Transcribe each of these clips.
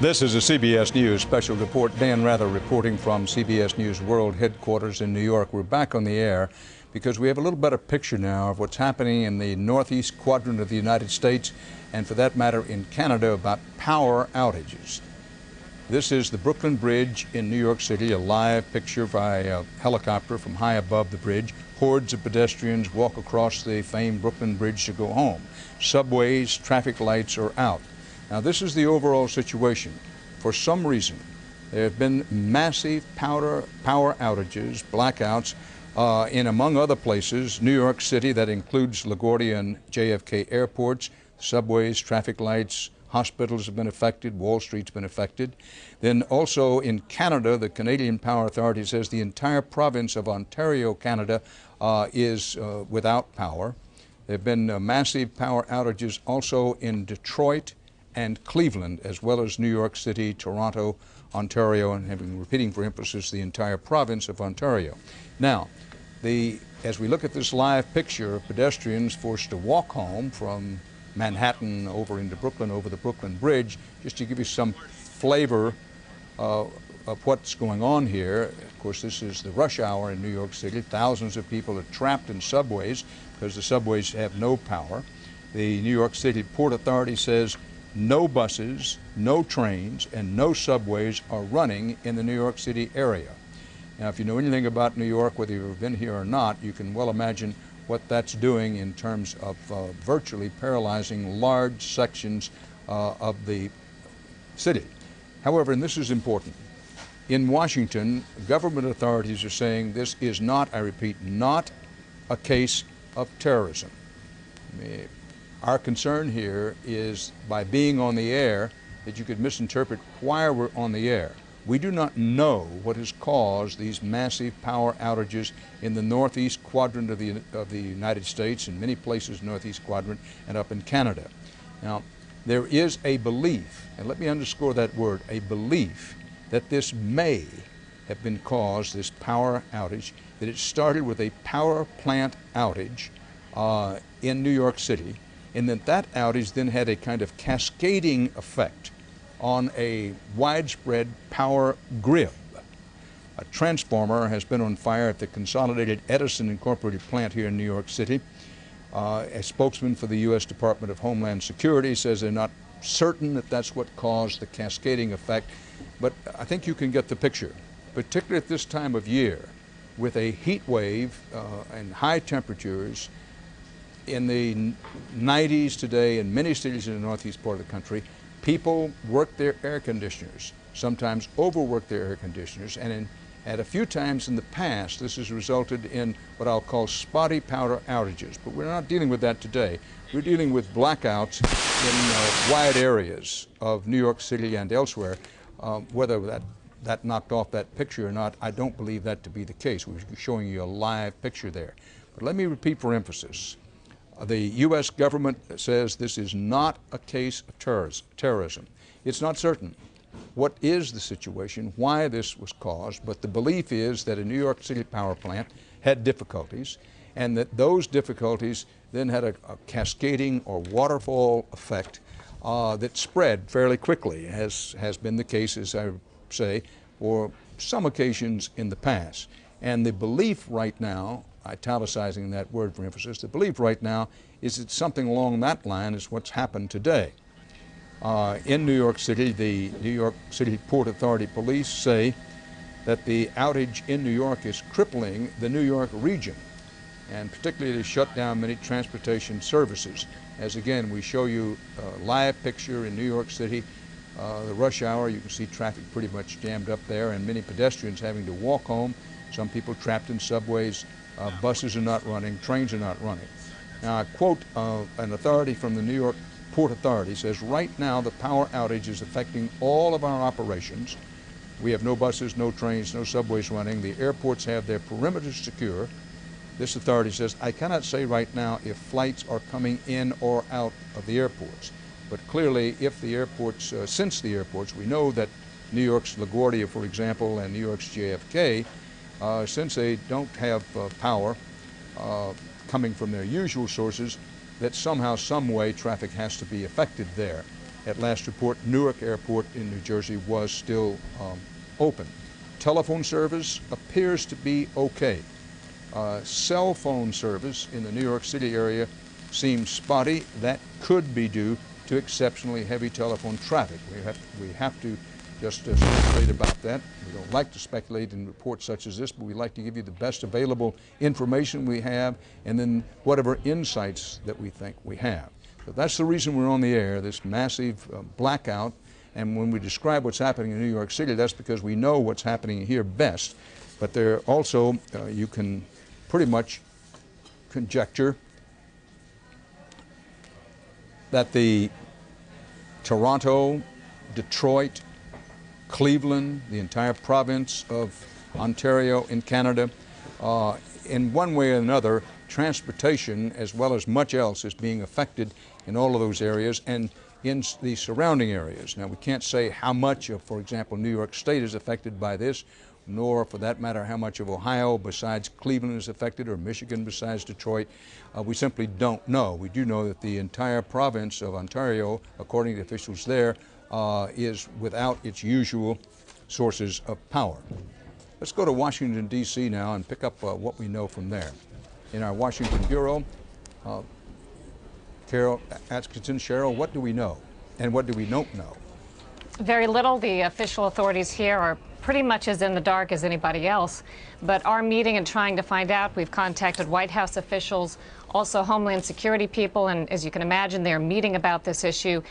This is a CBS News special report. Dan Rather reporting from CBS News World Headquarters in New York. We're back on the air because we have a little better picture now of what's happening in the northeast quadrant of the United States, and for that matter in Canada, about power outages. This is the Brooklyn Bridge in New York City, a live picture by a helicopter from high above the bridge. Hordes of pedestrians walk across the famed Brooklyn Bridge to go home. Subways, traffic lights are out. Now, this is the overall situation. For some reason, there have been massive power outages, blackouts, in, among other places, New York City. That includes LaGuardia and JFK airports, subways, traffic lights, hospitals have been affected, Wall Street's been affected. Then also in Canada, the Canadian Power Authority says the entire province of Ontario, Canada, is without power. There have been massive power outages also in Detroit and Cleveland, as well as New York City, Toronto, Ontario, and repeating for emphasis, the entire province of Ontario. Now, as we look at this live picture of pedestrians forced to walk home from Manhattan over into Brooklyn, over the Brooklyn Bridge, just to give you some flavor of what's going on here. Of course, this is the rush hour in New York City. Thousands of people are trapped in subways because the subways have no power. The New York City Port Authority says no buses, no trains, and no subways are running in the New York City area. Now, if you know anything about New York, whether you've been here or not, you can well imagine what that's doing in terms of virtually paralyzing large sections of the city. However, and this is important, in Washington, government authorities are saying this is not, I repeat, not a case of terrorism. Our concern here is by being on the air that you could misinterpret why we're on the air. We do not know what has caused these massive power outages in the northeast quadrant of the United States, in many places northeast quadrant, and up in Canada. Now, there is a belief, and let me underscore that word, a belief, that this may have been caused, this power outage, that it started with a power plant outage in New York City, and that outage then had a kind of cascading effect on a widespread power grid. A transformer has been on fire at the Consolidated Edison Incorporated plant here in New York City. A spokesman for the U.S. Department of Homeland Security says they're not certain that that's what caused the cascading effect, but I think you can get the picture, particularly at this time of year, with a heat wave and high temperatures in the 90s today in many cities in the northeast part of the country. People work their air conditioners, sometimes overwork their air conditioners, and at a few times in the past, this has resulted in what I'll call spotty power outages. But we're not dealing with that today. We're dealing with blackouts in wide areas of New York City and elsewhere. Whether that knocked off that picture or not, I don't believe that to be the case. We're showing you a live picture there. But let me repeat for emphasis. The U.S. government says this is not a case of terrorism. It's not certain what is the situation, why this was caused, but the belief is that a New York City power plant had difficulties, and that those difficulties then had a cascading or waterfall effect that spread fairly quickly, as has been the case, as I say, for some occasions in the past. And the belief right now, italicizing that word for emphasis, the belief right now is that something along that line is what's happened today. In New York City, the New York City Port Authority police say that the outage in New York is crippling the New York region, and particularly to shut down many transportation services. As again, we show you a live picture in New York City, the rush hour, you can see traffic pretty much jammed up there, and many pedestrians having to walk home, some people trapped in subways. Buses are not running, trains are not running. Now, I quote an authority from the New York Port Authority, says, right now the power outage is affecting all of our operations. We have no buses, no trains, no subways running. The airports have their perimeters secure. This authority says, I cannot say right now if flights are coming in or out of the airports. But clearly, if the airports, since the airports, we know that New York's LaGuardia, for example, and New York's JFK, since they don't have power coming from their usual sources, that somehow, some way, traffic has to be affected there. At last report, Newark Airport in New Jersey was still open. Telephone service appears to be okay. Cell phone service in the New York City area seems spotty. That could be due to exceptionally heavy telephone traffic. We have to just speculate about that. We don't like to speculate in reports such as this, but we like to give you the best available information we have and then whatever insights that we think we have. So that's the reason we're on the air, this massive blackout. And when we describe what's happening in New York City, that's because we know what's happening here best. But there also, you can pretty much conjecture that the Toronto, Detroit, Cleveland, the entire province of Ontario in Canada, in one way or another, transportation as well as much else is being affected in all of those areas and in the surrounding areas. Now, we can't say how much of, for example, New York State is affected by this, nor for that matter how much of Ohio besides Cleveland is affected or Michigan besides Detroit. We simply don't know. We do know that the entire province of Ontario, according to officials there, is without its usual sources of power. Let's go to Washington, D.C. now and pick up what we know from there. In our Washington Bureau, Carol Atkinson, Cheryl, what do we know and what do we don't know? Very little. The official authorities here are pretty much as in the dark as anybody else. But our meeting and trying to find out, we've contacted White House officials, also Homeland Security people, and as you can imagine, they're meeting about this issue.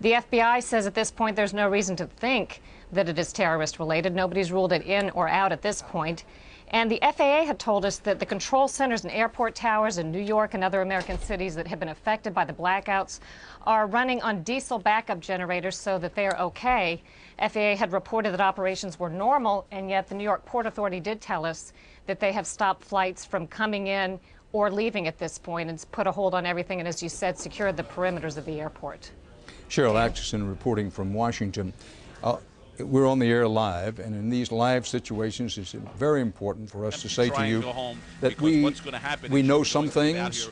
The FBI says at this point there's no reason to think that it is terrorist related. Nobody's ruled it in or out at this point. And the FAA had told us that the control centers and airport towers in New York and other American cities that have been affected by the blackouts are running on diesel backup generators so that they're okay. FAA had reported that operations were normal, and yet the New York Port Authority did tell us that they have stopped flights from coming in or leaving at this point and put a hold on everything and, as you said, secured the perimeters of the airport. Cheryl Atkinson reporting from Washington. We're on the air live, and in these live situations, it's very important for us to say to you that we know some things.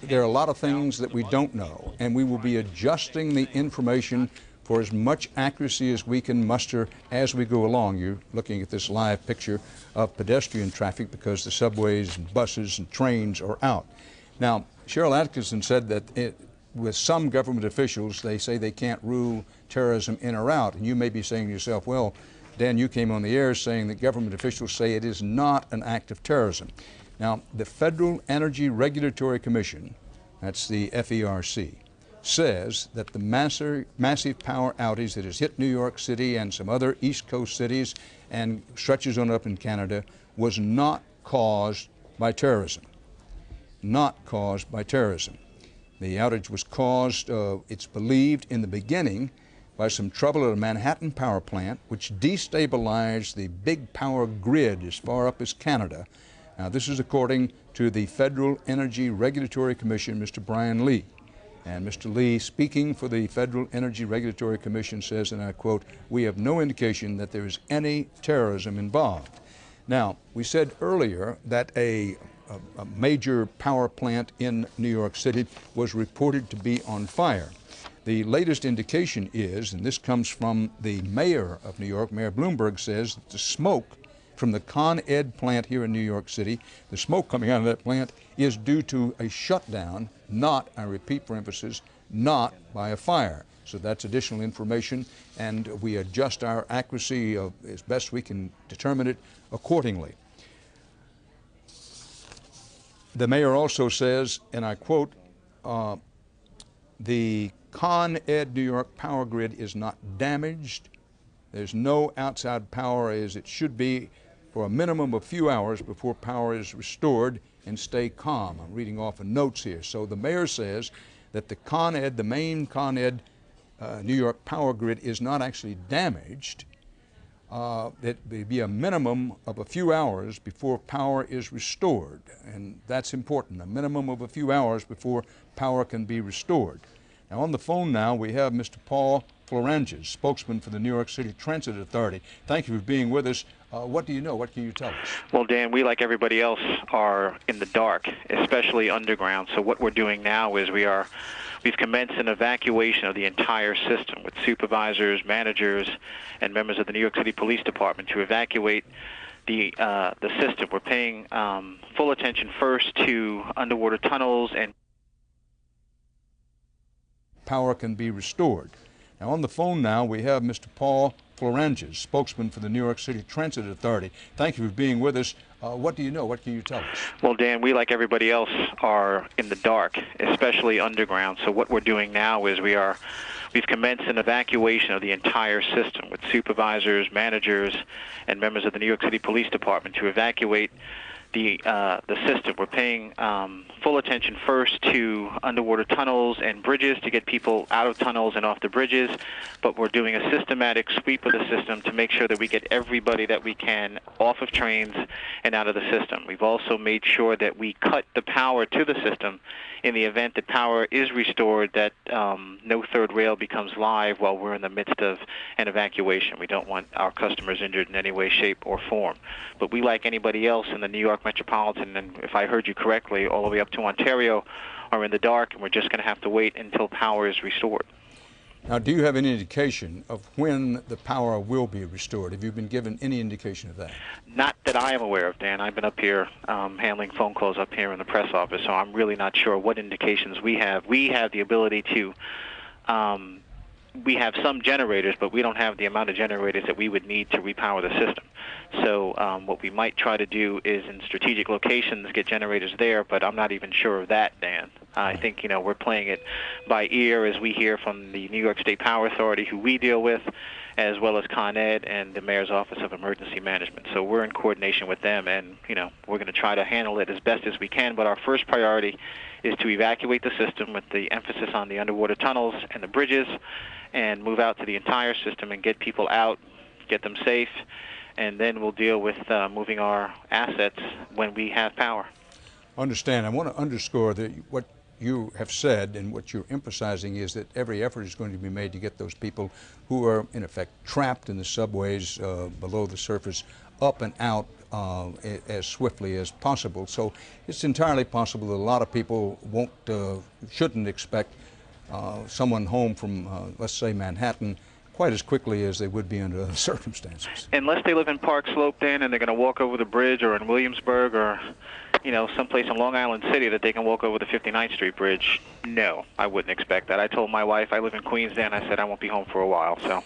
There are a lot of things that we don't know, and we will be adjusting the information for as much accuracy as we can muster as we go along. You're looking at this live picture of pedestrian traffic because the subways and buses and trains are out. Now, Cheryl Atkinson said that with some government officials, they say they can't rule terrorism in or out. And you may be saying to yourself, well, Dan, you came on the air saying that government officials say it is not an act of terrorism. Now, the Federal Energy Regulatory Commission, that's the FERC, says that the massive power outage that has hit New York City and some other East Coast cities and stretches on up in Canada was not caused by terrorism. Not caused by terrorism. The outage was caused, it's believed, in the beginning by some trouble at a Manhattan power plant, which destabilized the big power grid as far up as Canada. Now, this is according to the Federal Energy Regulatory Commission, Mr. Brian Lee. And Mr. Lee, speaking for the Federal Energy Regulatory Commission, says, and I quote, "We have no indication that there is any terrorism involved." Now, we said earlier that a major power plant in New York City was reported to be on fire. The latest indication is, and this comes from the mayor of New York, Mayor Bloomberg, says that the smoke from the Con Ed plant here in New York City, the smoke coming out of that plant is due to a shutdown, not, I repeat for emphasis, not by a fire. So that's additional information, and we adjust our accuracy as best we can determine it accordingly. The mayor also says, and I quote, the Con Ed New York power grid is not damaged. There's no outside power as it should be for a minimum of a few hours before power is restored, and stay calm. I'm reading off of notes here. So the mayor says that the Con Ed, the main Con Ed New York power grid is not actually damaged. It may be a minimum of a few hours before power is restored, and that's important, a minimum of a few hours before power can be restored. Now, on the phone now, we have Mr. Paul Floranges, spokesman for the New York City Transit Authority. Thank you for being with us. What do you know? What can you tell us? Well, Dan, we, like everybody else, are in the dark, especially underground. So what we're doing now is we've commenced an evacuation of the entire system with supervisors, managers, and members of the New York City Police Department to evacuate the system. We're paying full attention first to underwater tunnels and power can be restored. Now on the phone now we have Mr. Paul Floranges, spokesman for the New York City Transit Authority. Thank you for being with us. What do you know? What can you tell us? Well, Dan, we, like everybody else, are in the dark, especially underground. So what we're doing now is we've commenced an evacuation of the entire system with supervisors, managers, and members of the New York City Police Department to evacuate the system. We're paying full attention first to underwater tunnels and bridges to get people out of tunnels and off the bridges, but we're doing a systematic sweep of the system to make sure that we get everybody that we can off of trains and out of the system. We've also made sure that we cut the power to the system in the event that power is restored, that no third rail becomes live while we're in the midst of an evacuation. We don't want our customers injured in any way, shape, or form. But we, like anybody else in the New York metropolitan, and if I heard you correctly, all the way up to Ontario, are in the dark, and we're just going to have to wait until power is restored. Now, do you have any indication of when the power will be restored? Have you been given any indication of that? Not that I am aware of, Dan. I've been up here handling phone calls up here in the press office, so I'm really not sure what indications we have. We have the ability to we have some generators, but we don't have the amount of generators that we would need to repower the system. So what we might try to do is in strategic locations get generators there, but I'm not even sure of that, Dan. I think, we're playing it by ear as we hear from the New York State Power Authority, who we deal with, as well as Con Ed and the Mayor's Office of Emergency Management. So we're in coordination with them, and, we're going to try to handle it as best as we can, but our first priority is to evacuate the system with the emphasis on the underwater tunnels and the bridges, and move out to the entire system and get people out, get them safe, and then we'll deal with moving our assets when we have power. Understand. I want to underscore that what you have said and what you're emphasizing is that every effort is going to be made to get those people who are, in effect, trapped in the subways below the surface up and out as swiftly as possible. So it's entirely possible that a lot of people shouldn't expect someone home from, let's say, Manhattan quite as quickly as they would be under other circumstances. Unless they live in Park Slope, Dan, and they're going to walk over the bridge, or in Williamsburg, or someplace in Long Island City that they can walk over the 59th Street Bridge, no, I wouldn't expect that. I told my wife, I live in Queens, Dan, I said I won't be home for a while. So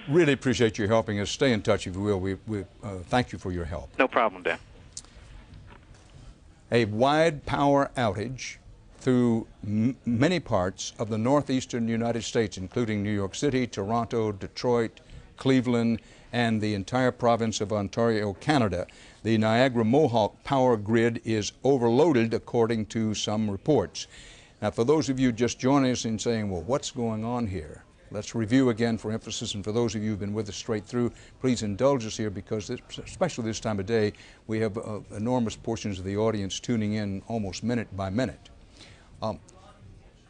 really appreciate you helping us. Stay in touch if you will. We thank you for your help. No problem, Dan. A wide power outage through many parts of the northeastern United States, including New York City, Toronto, Detroit, Cleveland, and the entire province of Ontario, Canada. The Niagara-Mohawk power grid is overloaded, according to some reports. Now, for those of you just joining us and saying, well, what's going on here? Let's review again for emphasis, and for those of you who've been with us straight through, please indulge us here, because especially this time of day, we have enormous portions of the audience tuning in almost minute by minute.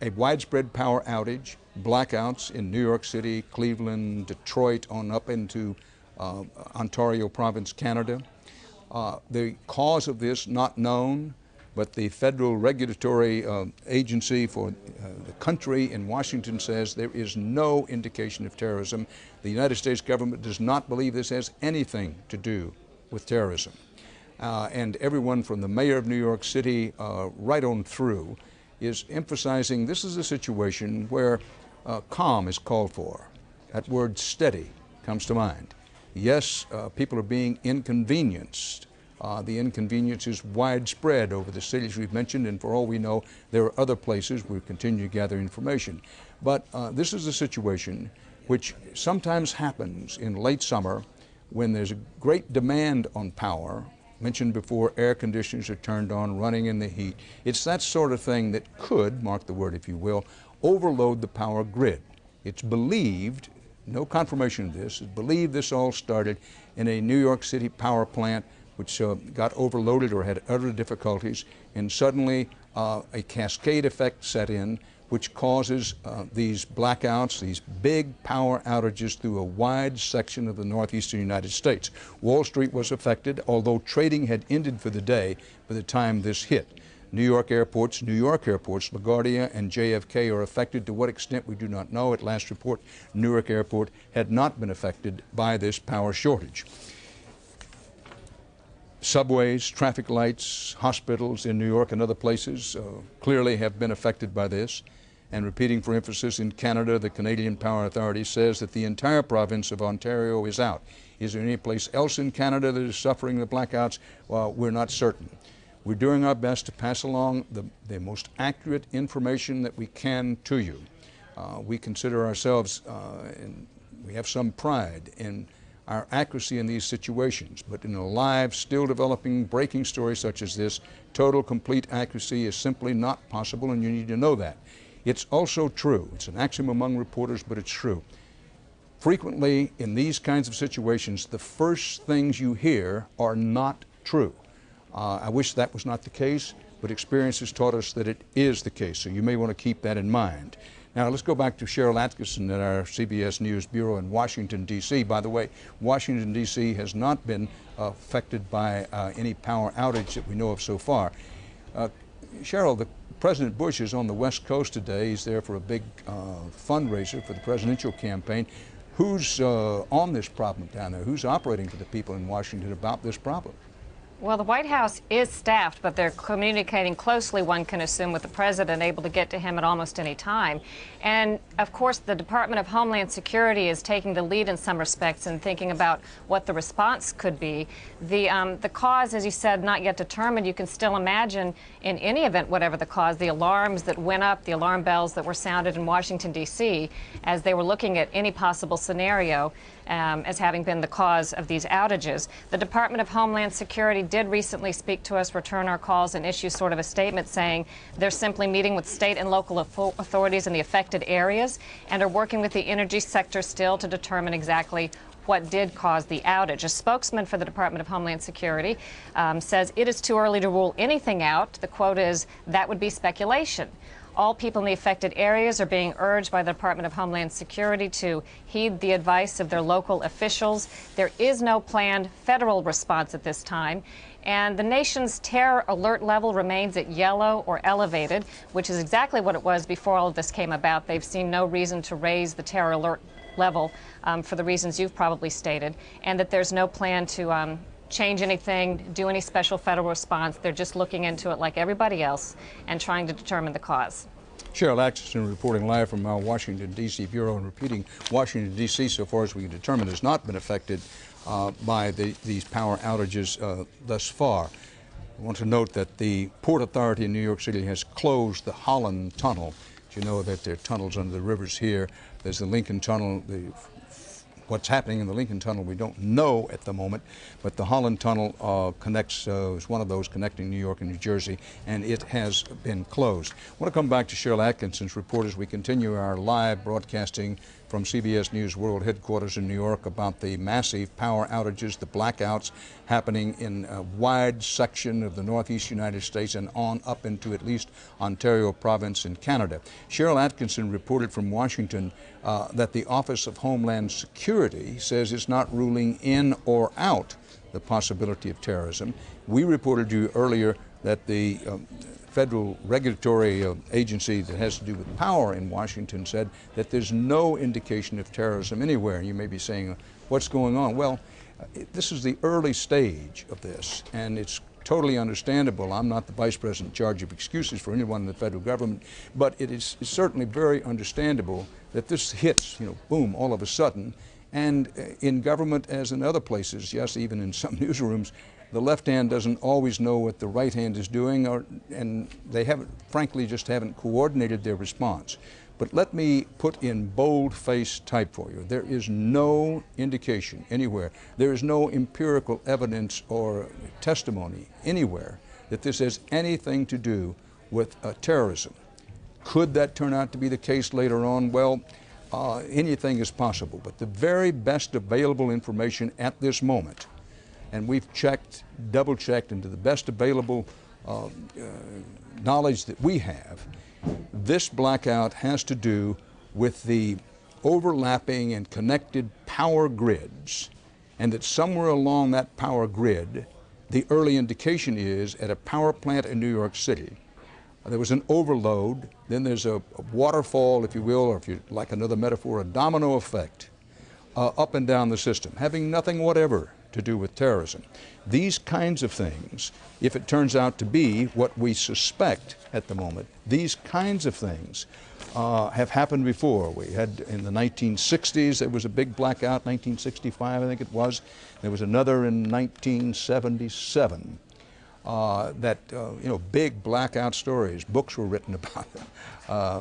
A widespread power outage, blackouts in New York City, Cleveland, Detroit, on up into Ontario province, Canada. The cause of this not known, but the federal regulatory agency for the country in Washington says there is no indication of terrorism. The United States government does not believe this has anything to do with terrorism. And everyone from the mayor of New York City right on through is emphasizing this is a situation where calm is called for. That word steady comes to mind. Yes, people are being inconvenienced. The inconvenience is widespread over the cities we've mentioned, and for all we know, there are other places we continue to gather information. But this is a situation which sometimes happens in late summer when there's a great demand on power. Mentioned before, air conditioners are turned on, running in the heat. It's that sort of thing that could, mark the word if you will, overload the power grid. It's believed, no confirmation of this, it's believed this all started in a New York City power plant which got overloaded or had other difficulties, and suddenly a cascade effect set in which causes these blackouts, these big power outages through a wide section of the northeastern United States. Wall Street was affected, although trading had ended for the day by the time this hit. New York airports, LaGuardia and JFK are affected. To what extent, we do not know. At last report, Newark Airport had not been affected by this power shortage. Subways, traffic lights, hospitals in New York and other places clearly have been affected by this. And repeating for emphasis, in Canada, the Canadian Power Authority says that the entire province of Ontario is out. Is there any place else in Canada that is suffering the blackouts? Well, we're not certain. We're doing our best to pass along the most accurate information that we can to you. We consider ourselves, and we have some pride in our accuracy in these situations, but in a live, still developing, breaking story such as this, total, complete accuracy is simply not possible, and you need to know that. It's also true, it's an axiom among reporters, but it's true. Frequently, in these kinds of situations, the first things you hear are not true. I wish that was not the case, but experience has taught us that it is the case, so you may want to keep that in mind. Now, let's go back to Cheryl Atkinson at our CBS News Bureau in Washington, D.C. By the way, Washington, D.C. has not been affected by any power outage that we know of so far. Cheryl, President Bush is on the West Coast today. He's there for a big fundraiser for the presidential campaign. Who's on this problem down there? Who's operating for the people in Washington about this problem? Well, the White House is staffed, but they're communicating closely, one can assume, with the president, able to get to him at almost any time. And, of course, the Department of Homeland Security is taking the lead in some respects and thinking about what the response could be. The cause, as you said, not yet determined. You can still imagine, in any event, whatever the cause, the alarms that went up, the alarm bells that were sounded in Washington, D.C., as they were looking at any possible scenario as having been the cause of these outages. The Department of Homeland Security did recently speak to us, return our calls, and issue sort of a statement saying they're simply meeting with state and local authorities in the affected areas and are working with the energy sector still to determine exactly what did cause the outage. A spokesman for the Department of Homeland Security says it is too early to rule anything out. The quote is, "That would be speculation." All people in the affected areas are being urged by the Department of Homeland Security to heed the advice of their local officials. There is no planned federal response at this time. And the nation's terror alert level remains at yellow or elevated, which is exactly what it was before all of this came about. They've seen no reason to raise the terror alert level for the reasons you've probably stated, and that there's no plan to change anything, do any special federal response. They're just looking into it like everybody else and trying to determine the cause. Cheryl Atkinson reporting live from our Washington, D.C. Bureau, and repeating, Washington, D.C., so far as we can determine, has not been affected by these power outages thus far. I want to note that the Port Authority in New York City has closed the Holland Tunnel. You know that there are tunnels under the rivers here. There's the Lincoln Tunnel. What's happening in the Lincoln Tunnel we don't know at the moment, but the Holland Tunnel is one of those connecting New York and New Jersey, and it has been closed. I want to come back to Cheryl Atkinson's report as we continue our live broadcasting from CBS News World Headquarters in New York about the massive power outages, the blackouts happening in a wide section of the northeast United States and on up into at least Ontario province in Canada. Cheryl Atkinson reported from Washington that the Office of Homeland Security says it's not ruling in or out the possibility of terrorism. We reported to you earlier that the federal regulatory agency that has to do with power in Washington said that there's no indication of terrorism anywhere. You may be saying, what's going on? Well, this is the early stage of this, and it's totally understandable. I'm not the vice president in charge of excuses for anyone in the federal government, but it's certainly very understandable that this hits, boom, all of a sudden. And in government, as in other places, yes, even in some newsrooms, the left hand doesn't always know what the right hand is doing, and they frankly just haven't coordinated their response. But let me put in bold-face type for you. There is no indication anywhere, there is no empirical evidence or testimony anywhere that this has anything to do with terrorism. Could that turn out to be the case later on? Well, anything is possible, but the very best available information at this moment, and we've checked, double-checked into the best available knowledge that we have, this blackout has to do with the overlapping and connected power grids, and that somewhere along that power grid, the early indication is at a power plant in New York City, there was an overload, then there's a waterfall, if you will, or if you like another metaphor, a domino effect up and down the system, having nothing whatever to do with terrorism. These kinds of things, if it turns out to be what we suspect at the moment, these kinds of things have happened before. We had in the 1960s, there was a big blackout, 1965 I think it was. There was another in 1977. Big blackout stories. Books were written about them,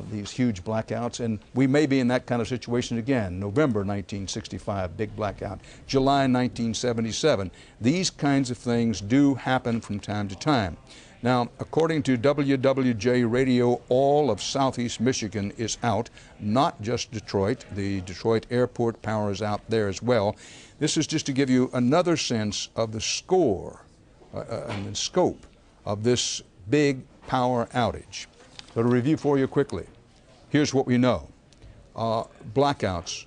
these huge blackouts, and we may be in that kind of situation again. November 1965, big blackout. July 1977. These kinds of things do happen from time to time. Now, according to WWJ Radio, all of Southeast Michigan is out, not just Detroit. The Detroit airport power is out there as well. This is just to give you another sense of the score and the scope of this big power outage. So to review for you quickly, here's what we know. Blackouts,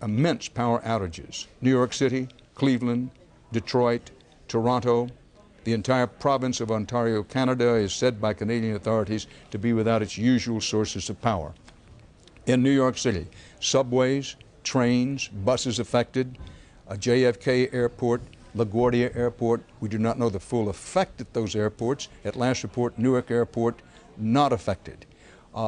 immense power outages. New York City, Cleveland, Detroit, Toronto, the entire province of Ontario, Canada is said by Canadian authorities to be without its usual sources of power. In New York City, subways, trains, buses affected, JFK Airport, LaGuardia Airport. We do not know the full effect at those airports. At last report, Newark Airport, not affected.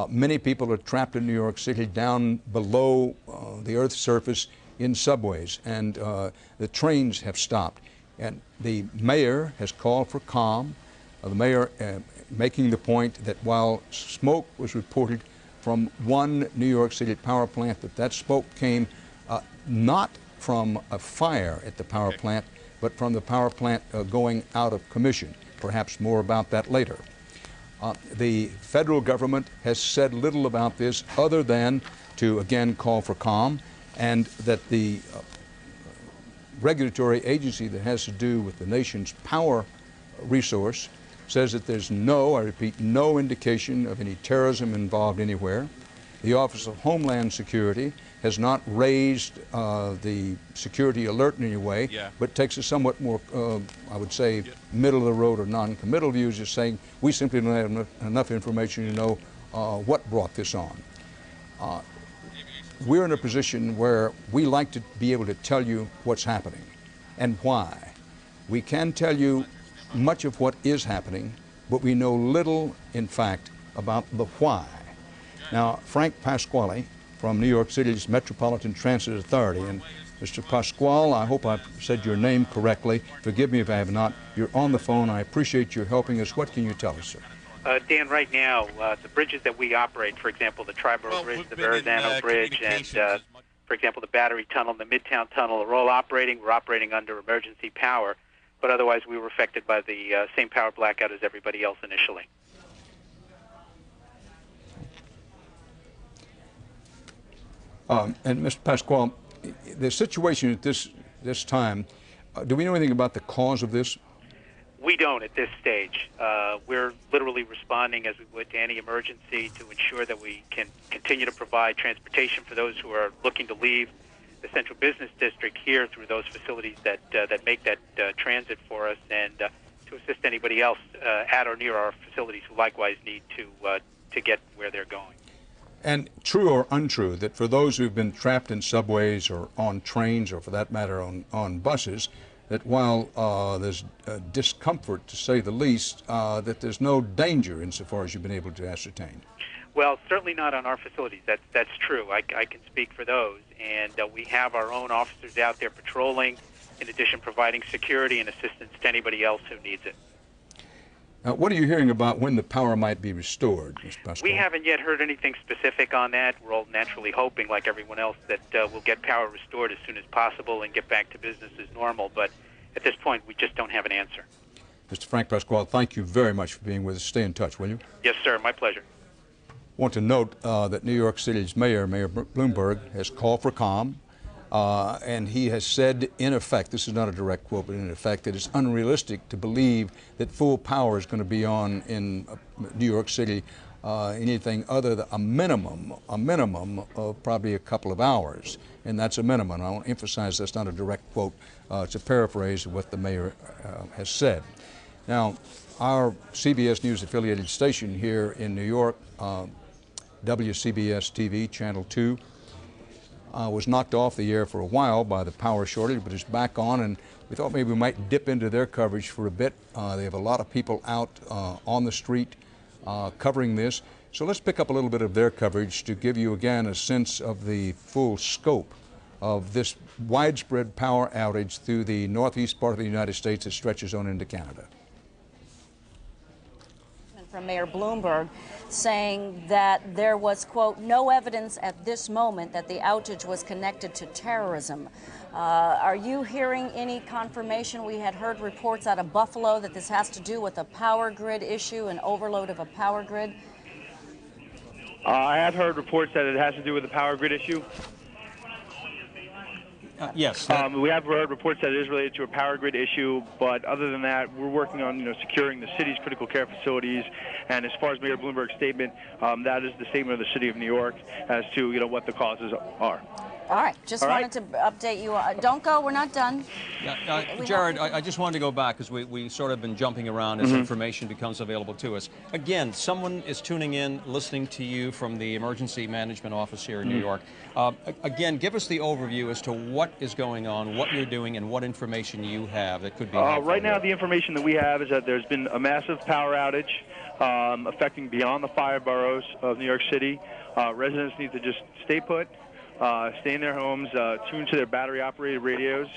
Many people are trapped in New York City down below the Earth's surface in subways, and the trains have stopped. And the mayor has called for calm. The mayor making the point that while smoke was reported from one New York City power plant, that smoke came not from a fire at the power plant, but from the power plant going out of commission. Perhaps more about that later. The federal government has said little about this other than to again call for calm, and that the regulatory agency that has to do with the nation's power resource says that there's no, I repeat, no indication of any terrorism involved anywhere. The Office of Homeland Security has not raised the security alert in any way, but takes a somewhat more, I would say, middle of the road or non-committal views, just saying we simply don't have enough information to know what brought this on. We're in a position where we like to be able to tell you what's happening and why. We can tell you much of what is happening, but we know little, in fact, about the why. Now, Frank Pasquale from New York City's Metropolitan Transit Authority, and Mr. Pasquale, I hope I've said your name correctly. Forgive me if I have not. You're on the phone. I appreciate your helping us. What can you tell us, sir? Dan, right now, the bridges that we operate, for example, the Triborough Bridge, the Verrazano Bridge, and, for example, the Battery Tunnel and the Midtown Tunnel are all operating. We're operating under emergency power, but otherwise we were affected by the same power blackout as everybody else initially. And Mr. Pasquale, the situation at this time, do we know anything about the cause of this? We don't at this stage. We're literally responding as we would to any emergency to ensure that we can continue to provide transportation for those who are looking to leave the central business district here through those facilities that make that transit for us, and to assist anybody else at or near our facilities who likewise need to get where they're going. And true or untrue that for those who've been trapped in subways or on trains, or for that matter on buses, that while there's discomfort, to say the least, that there's no danger insofar as you've been able to ascertain? Well, certainly not on our facilities. That's true. I can speak for those. And we have our own officers out there patrolling, in addition providing security and assistance to anybody else who needs it. Now, what are you hearing about when the power might be restored, Mr. Pasquale? We haven't yet heard anything specific on that. We're all naturally hoping, like everyone else, that we'll get power restored as soon as possible and get back to business as normal. But at this point, we just don't have an answer. Mr. Frank Pasquale, thank you very much for being with us. Stay in touch, will you? Yes, sir. My pleasure. I want to note that New York City's mayor, Mayor Bloomberg, has called for calm. And he has said, in effect, this is not a direct quote, but in effect, that it's unrealistic to believe that full power is going to be on in New York City anything other than a minimum of probably a couple of hours. And that's a minimum. I want to emphasize that's not a direct quote. It's a paraphrase of what the mayor has said. Now, our CBS News affiliated station here in New York, WCBS TV, Channel 2, was knocked off the air for a while by the power shortage, but is back on, and we thought maybe we might dip into their coverage for a bit. They have a lot of people out on the street covering this. So let's pick up a little bit of their coverage to give you again a sense of the full scope of this widespread power outage through the northeast part of the United States that stretches on into Canada. From Mayor Bloomberg saying that there was, quote, no evidence at this moment that the outage was connected to terrorism. Are you hearing any confirmation? We had heard reports out of Buffalo that this has to do with a power grid issue, an overload of a power grid. I have heard reports that it has to do with the power grid issue. Yes. We have heard reports that it is related to a power grid issue, but other than that, we're working on securing the city's critical care facilities. And as far as Mayor Bloomberg's statement, that is the statement of the city of New York as to what the causes are. All right. Just wanted to update you. Don't go. We're not done. Jared, I just wanted to go back because we sort of been jumping around as information becomes available to us. Again, someone is tuning in, listening to you from the Emergency Management Office here in New York. Again, give us the overview as to what is going on, what you're doing, and what information you have that could be helpful. Right now, the information that we have is that there's been a massive power outage affecting beyond the 5 boroughs of New York City. Residents need to just stay put. Stay in their homes, tune to their battery-operated radios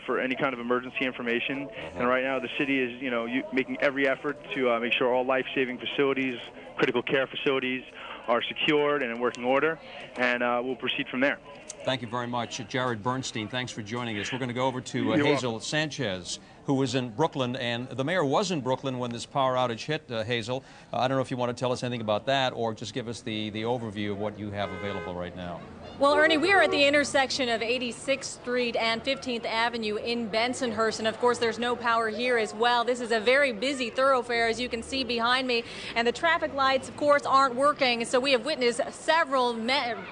for any kind of emergency information. And right now, the city is, making every effort to make sure all life-saving facilities, critical care facilities, are secured and in working order. And we'll proceed from there. Thank you very much, Jared Bernstein. Thanks for joining us. We're going to go over to Hazel Sanchez, who was in Brooklyn, and the mayor was in Brooklyn when this power outage hit. Hazel, I don't know if you want to tell us anything about that, or just give us the overview of what you have available right now. Well, Ernie, we are at the intersection of 86th Street and 15th Avenue in Bensonhurst, and of course there's no power here as well. This is a very busy thoroughfare, as you can see behind me, and the traffic lights, of course, aren't working, so we have witnessed several,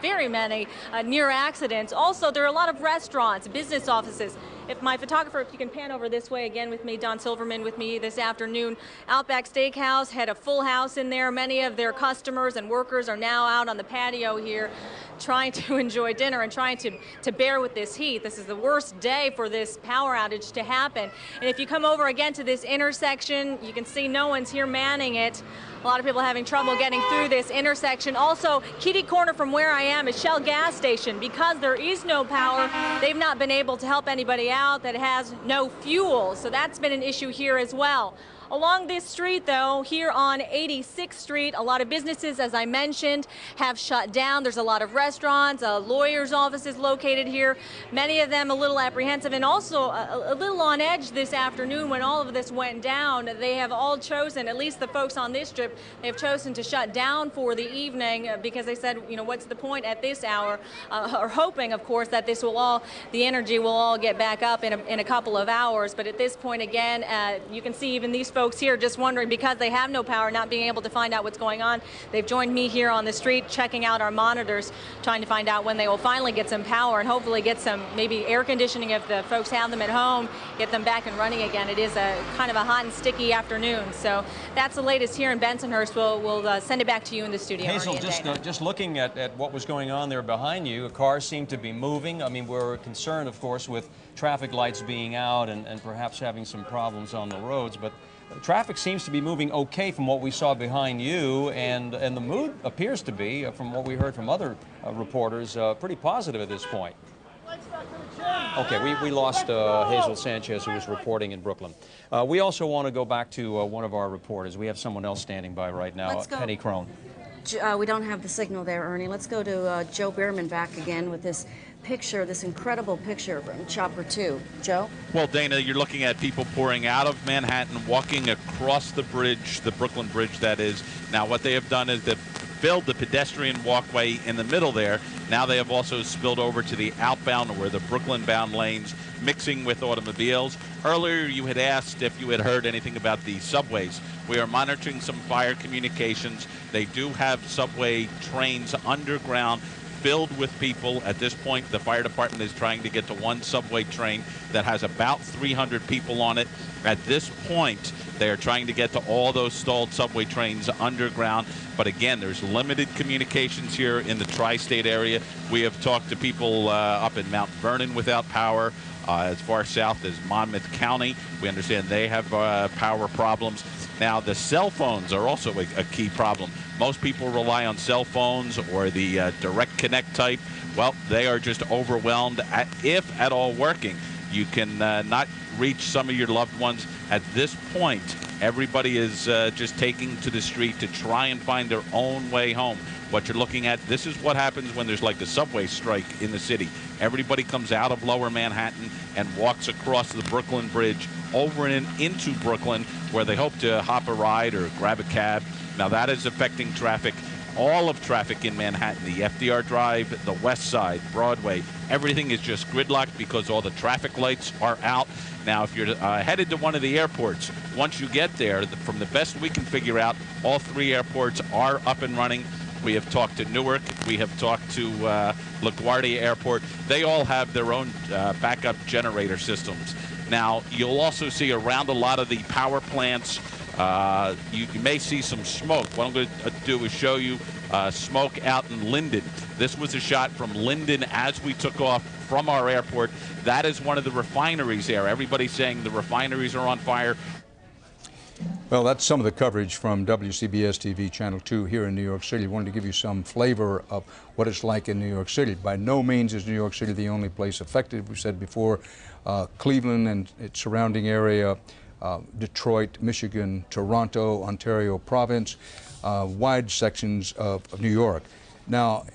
very many near accidents. Also, there are a lot of restaurants, business offices. If my photographer, if you can pan over this way again with me, Don Silverman with me this afternoon. Outback Steakhouse had a full house in there. Many of their customers and workers are now out on the patio here trying to enjoy dinner and trying to bear with this heat. This is the worst day for this power outage to happen. And if you come over again to this intersection, you can see no one's here manning it. A lot of people having trouble getting through this intersection. Also, kitty corner from where I am is Shell gas station. Because there is no power, they've not been able to help anybody out that has no fuel. So that's been an issue here as well. Along this street, though, here on 86th Street, a lot of businesses, as I mentioned, have shut down. There's a lot of restaurants, lawyers' offices located here, many of them a little apprehensive and also a little on edge this afternoon when all of this went down. They have all chosen, at least the folks on this strip, they have chosen to shut down for the evening because they said, what's the point at this hour? Are hoping, of course, that this will all, the energy will all get back up in a couple of hours. But at this point, again, you can see even these folks here just wondering, because they have no power, not being able to find out what's going on. They've joined me here on the street checking out our monitors, trying to find out when they will finally get some power and hopefully get some maybe air conditioning if the folks have them at home, get them back and running again. It is a kind of a hot and sticky afternoon. So that's the latest here in Bensonhurst. We'll send it back to you in the studio. Hazel, just looking at what was going on there behind you, cars seem to be moving. I mean, we're concerned, of course, with traffic lights being out and perhaps having some problems on the roads, but traffic seems to be moving okay from what we saw behind you, and the mood appears to be, from what we heard from other reporters, pretty positive at this point. Okay, we lost Hazel Sanchez, who was reporting in Brooklyn. We also want to go back to one of our reporters. We have someone else standing by right now, Penny Crone. We don't have the signal there, Ernie. Let's go to Joe Bierman back again with this picture, this incredible picture from Chopper 2. Joe? Well, Dana, you're looking at people pouring out of Manhattan, walking across the bridge, the Brooklyn Bridge, that is. Now, what they have done is they've filled the pedestrian walkway in the middle there, Now they have also spilled over to the outbound or the Brooklyn-bound lanes, mixing with automobiles. Earlier, you had asked if you had heard anything about the subways. We are monitoring some fire communications. They do have subway trains underground filled with people. At this point, the fire department is trying to get to one subway train that has about 300 people on it. At this point, they are trying to get to all those stalled subway trains underground. But again, there's limited communications here in the tri-state area. We have talked to people up in Mount Vernon without power. As far south as Monmouth County, we understand they have power problems. Now, the cell phones are also a key problem. Most people rely on cell phones or the direct connect type. Well, they are just overwhelmed, if at all working. You can not reach some of your loved ones. At this point, everybody is just taking to the street to try and find their own way home. What you're looking at, this is what happens when there's like a subway strike in the city. Everybody comes out of lower Manhattan and walks across the Brooklyn Bridge over and into Brooklyn, where they hope to hop a ride or grab a cab. Now that is affecting traffic, all of traffic in Manhattan, the FDR Drive, the West Side, Broadway. Everything is just gridlocked because all the traffic lights are out. Now, if you're headed to one of the airports, once you get there, from the best we can figure out, all three airports are up and running. We have talked to Newark. We have talked to LaGuardia Airport. They all have their own backup generator systems. Now, you'll also see around a lot of the power plants, you may see some smoke. What I'm going to do is show you smoke out in Linden. This was a shot from Linden as we took off from our airport. That is one of the refineries there. Everybody's saying the refineries are on fire. Well, that's some of the coverage from WCBS TV Channel 2 here in New York City. Wanted to give you some flavor of what it's like in New York City. By no means is New York City the only place affected. We said before, Cleveland and its surrounding area, Detroit, Michigan, Toronto, Ontario province, wide sections of New York. Now,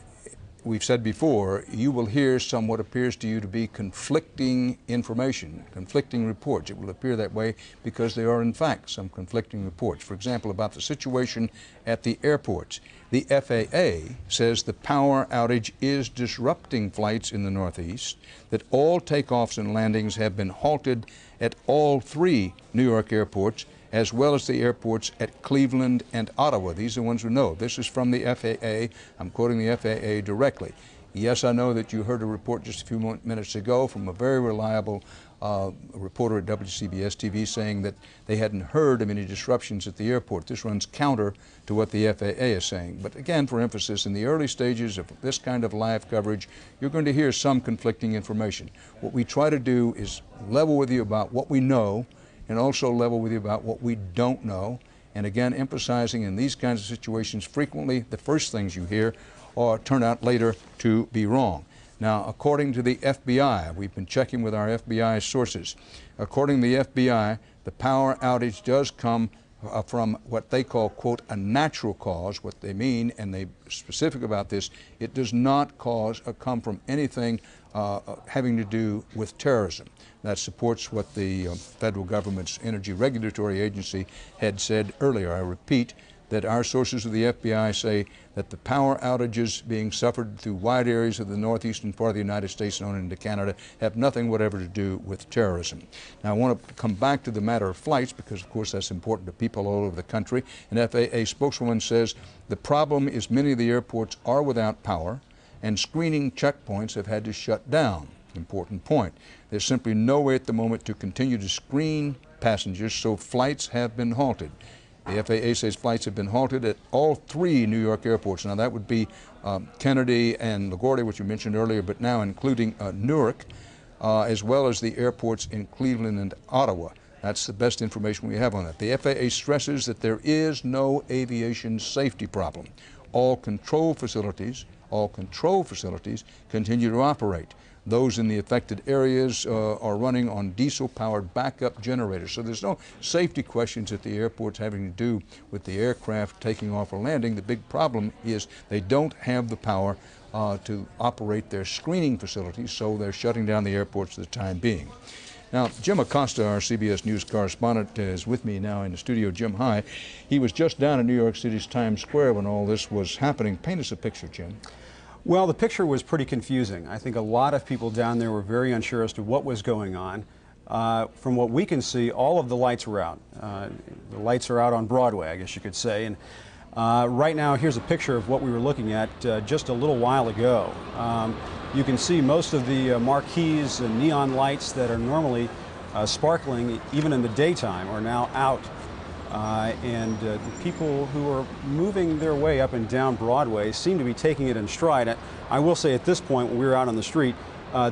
we've said before, you will hear some what appears to you to be conflicting information, conflicting reports. It will appear that way because there are, in fact, some conflicting reports. For example, about the situation at the airports. The FAA says the power outage is disrupting flights in the Northeast, that all takeoffs and landings have been halted at all three New York airports, as well as the airports at Cleveland and Ottawa. These are the ones who know. This is from the FAA. I'm quoting the FAA directly. Yes, I know that you heard a report just a few minutes ago from a very reliable reporter at WCBS TV saying that they hadn't heard of any disruptions at the airport. This runs counter to what the FAA is saying. But again, for emphasis, in the early stages of this kind of live coverage, you're going to hear some conflicting information. What we try to do is level with you about what we know and also level with you about what we don't know. And again, emphasizing in these kinds of situations, frequently the first things you hear turn out later to be wrong. Now, according to the FBI, we've been checking with our FBI sources. According to the FBI, the power outage does come from what they call, quote, a natural cause. What they mean, and they're specific about this, it does not come from anything having to do with terrorism. That supports what the federal government's Energy Regulatory Agency had said earlier. I repeat that our sources of the FBI say that the power outages being suffered through wide areas of the northeastern part of the United States and on into Canada have nothing whatever to do with terrorism. Now, I want to come back to the matter of flights because, of course, that's important to people all over the country. An FAA spokeswoman says the problem is many of the airports are without power and screening checkpoints have had to shut down. Important point. There's simply no way at the moment to continue to screen passengers, so flights have been halted. The FAA says flights have been halted at all three New York airports. Now, that would be Kennedy and LaGuardia, which you mentioned earlier, but now including Newark, as well as the airports in Cleveland and Ottawa. That's the best information we have on that. The FAA stresses that there is no aviation safety problem. All control facilities continue to operate. Those in the affected areas are running on diesel-powered backup generators. So there's no safety questions at the airports having to do with the aircraft taking off or landing. The big problem is they don't have the power to operate their screening facilities, so they're shutting down the airports for the time being. Now, Jim Acosta, our CBS News correspondent, is with me now in the studio. Jim, hi. He was just down in New York City's Times Square when all this was happening. Paint us a picture, Jim. Well, the picture was pretty confusing. I think a lot of people down there were very unsure as to what was going on. From what we can see, all of the lights were out. The lights are out on Broadway, I guess you could say. And right now, here's a picture of what we were looking at just a little while ago. You can see most of the marquees and neon lights that are normally sparkling, even in the daytime, are now out. The people who are moving their way up and down Broadway seem to be taking it in stride. I will say at this point, when we were out on the street,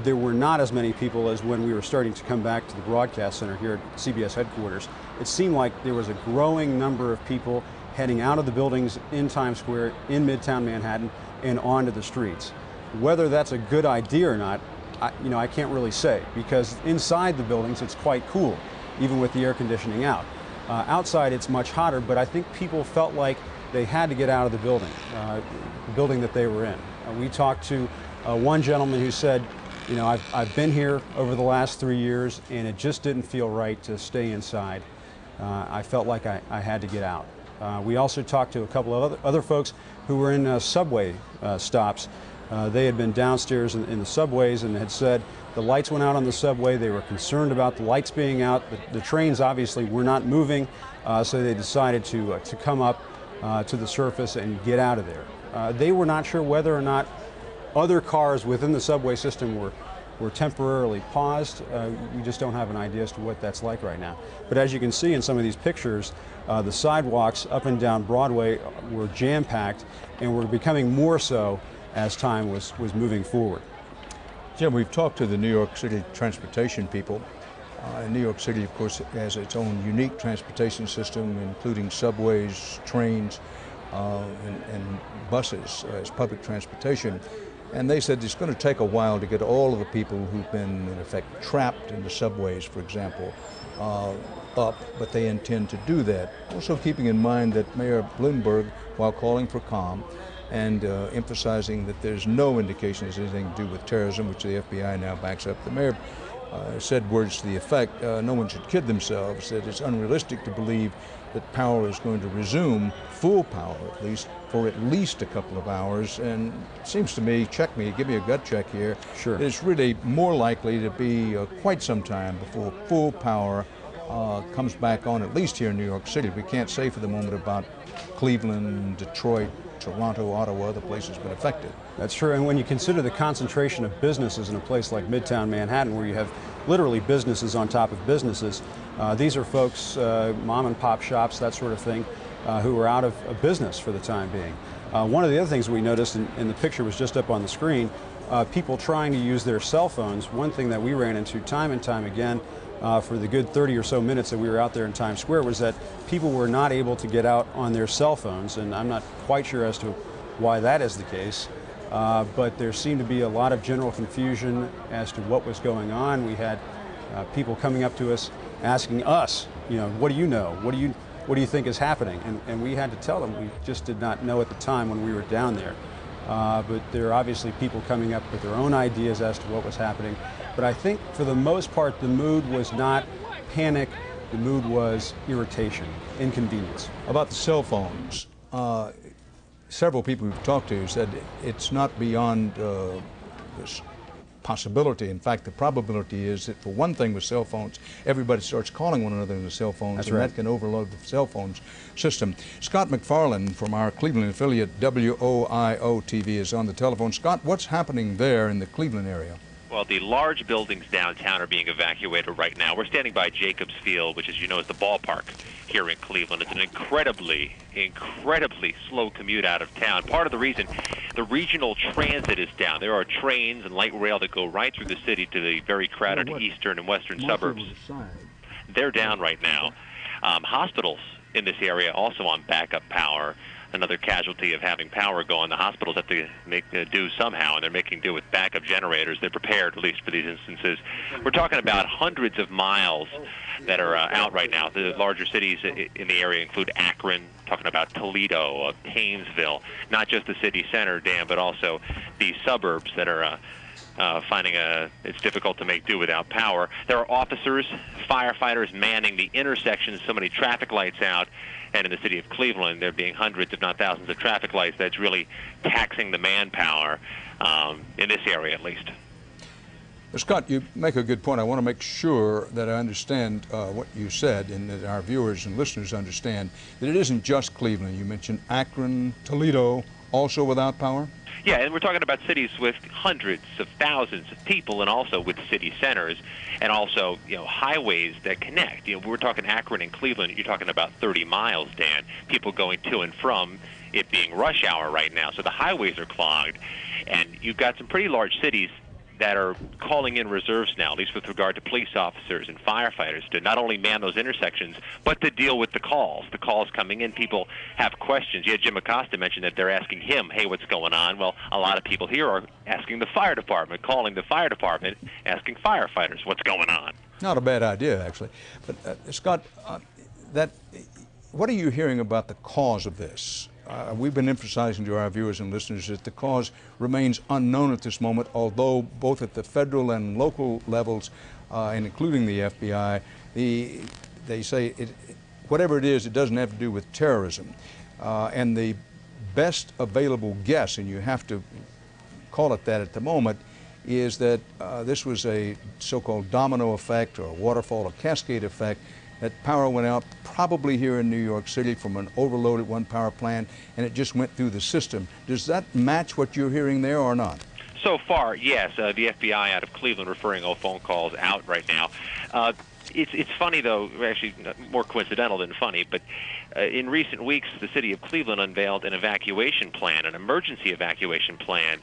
there were not as many people as when we were starting to come back to the broadcast center here at CBS headquarters. It seemed like there was a growing number of people heading out of the buildings in Times Square, in Midtown Manhattan, and onto the streets. Whether that's a good idea or not, I can't really say, because inside the buildings it's quite cool, even with the air conditioning out. Outside it's much hotter, but I think people felt like they had to get out of the building that they were in. We talked to one gentleman who said, I've been here over the last 3 years and it just didn't feel right to stay inside. I felt like I had to get out. We also talked to a couple of other folks who were in subway stops. They had been downstairs in the subways and had said the lights went out on the subway. They were concerned about the lights being out. The trains obviously were not moving, so they decided to come up to the surface and get out of there. They were not sure whether or not other cars within the subway system were temporarily paused. We just don't have an idea as to what that's like right now. But as you can see in some of these pictures, the sidewalks up and down Broadway were jam-packed and were becoming more so as time was moving forward. Jim, we've talked to the New York City transportation people. New York City, of course, has its own unique transportation system, including subways, trains, and buses as public transportation. And they said it's going to take a while to get all of the people who've been, in effect, trapped in the subways, for example, up, but they intend to do that. Also keeping in mind that Mayor Bloomberg, while calling for calm and emphasizing that there's no indication it has anything to do with terrorism, which the FBI now backs up, the mayor said words to the effect, no one should kid themselves, that it's unrealistic to believe that power is going to resume, full power at least, for at least a couple of hours. And it seems to me, check me, give me a gut check here, sure, it's really more likely to be quite some time before full power comes back on, at least here in New York City. We can't say for the moment about Cleveland, Detroit, Toronto, Ottawa, other places been affected. That's true, and when you consider the concentration of businesses in a place like Midtown Manhattan, where you have literally businesses on top of businesses, these are folks, mom and pop shops, that sort of thing, who are out of business for the time being. One of the other things we noticed, and the picture was just up on the screen, people trying to use their cell phones. One thing that we ran into time and time again for the good 30 or so minutes that we were out there in Times Square was that people were not able to get out on their cell phones, and I'm not quite sure as to why that is the case, but there seemed to be a lot of general confusion as to what was going on. We had people coming up to us asking us, what do you know? What do you think is happening? And we had to tell them we just did not know at the time when we were down there. But there are obviously people coming up with their own ideas as to what was happening. But I think for the most part, the mood was not panic. The mood was irritation, inconvenience. About the cell phones, several people we've talked to said it's not beyond this possibility. In fact, the probability is that for one thing with cell phones, everybody starts calling one another in the cell phones, That's and right. that can overload the cell phones system. Scott McFarland from our Cleveland affiliate WOIO-TV is on the telephone. Scott, what's happening there in the Cleveland area? Well, the large buildings downtown are being evacuated right now. We're standing by Jacobs Field, which, as you know, is the ballpark here in Cleveland. It's an incredibly slow commute out of town. Part of the reason the regional transit is down. There are trains and light rail that go right through the city to the very crowded eastern and western suburbs. They're down right now. Hospitals in this area also on backup power. Another casualty of having power go on. The hospitals have to make do somehow, and they're making do with backup generators. They're prepared, at least for these instances. We're talking about hundreds of miles that are out right now. The larger cities in the area include Akron, talking about Toledo, Paynesville, not just the city center, Dan, but also the suburbs that are finding it's difficult to make do without power. There are officers, firefighters manning the intersections, so many traffic lights out, and in the city of Cleveland, there being hundreds, if not thousands, of traffic lights. That's really taxing the manpower in this area, at least. Scott, you make a good point. I want to make sure that I understand what you said and that our viewers and listeners understand that it isn't just Cleveland. You mentioned Akron, Toledo, also without power? Yeah, and we're talking about cities with hundreds of thousands of people, and also with city centers, and also, you know, highways that connect. You know, we're talking Akron and Cleveland. You're talking about 30 miles, Dan. People going to and from, it being rush hour right now. So the highways are clogged, and you've got some pretty large cities that are calling in reserves now, at least with regard to police officers and firefighters, to not only man those intersections, but to deal with the calls. The calls coming in, people have questions. Yeah, Jim Acosta mentioned that they're asking him, hey, what's going on? Well, a lot of people here are asking the fire department, calling the fire department, asking firefighters what's going on. Not a bad idea, actually. But, Scott, what are you hearing about the cause of this? We've been emphasizing to our viewers and listeners that the cause remains unknown at this moment, although both at the federal and local levels, and including the FBI, they say whatever it is, it doesn't have to do with terrorism. And the best available guess, and you have to call it that at the moment, is that this was a so-called domino effect or a waterfall or cascade effect. That power went out probably here in New York City from an overloaded one power plant, and it just went through the system. Does that match what you're hearing there or not? So far, yes. The FBI out of Cleveland referring all phone calls out right now. It's funny, though, actually more coincidental than funny, but in recent weeks, the city of Cleveland unveiled an evacuation plan, an emergency evacuation plan,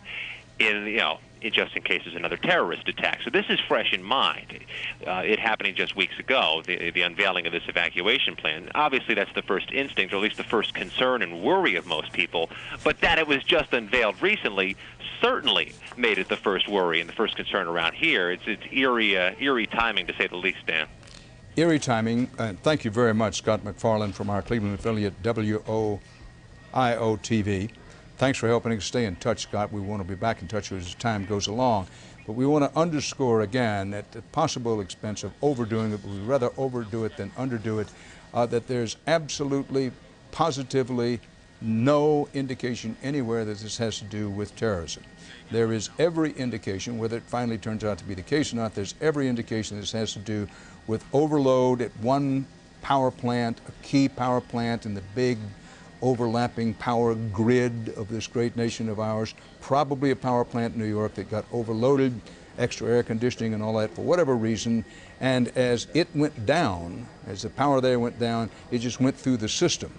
just in case there's another terrorist attack. So this is fresh in mind. It happening just weeks ago, the unveiling of this evacuation plan. Obviously, that's the first instinct, or at least the first concern and worry of most people. But that it was just unveiled recently certainly made it the first worry and the first concern around here. It's eerie timing, to say the least, Dan. Eerie timing. Thank you very much, Scott McFarland from our Cleveland affiliate WOIO TV. Thanks for helping us stay in touch, Scott. We want to be back in touch as time goes along. But we want to underscore again, at the possible expense of overdoing it, but we'd rather overdo it than underdo it, that there's absolutely, positively no indication anywhere that this has to do with terrorism. There is every indication, whether it finally turns out to be the case or not, there's every indication this has to do with overload at one power plant, a key power plant in the big overlapping power grid of this great nation of ours, probably a power plant in New York that got overloaded, extra air conditioning and all that for whatever reason, and as it went down, as the power there went down, it just went through the system.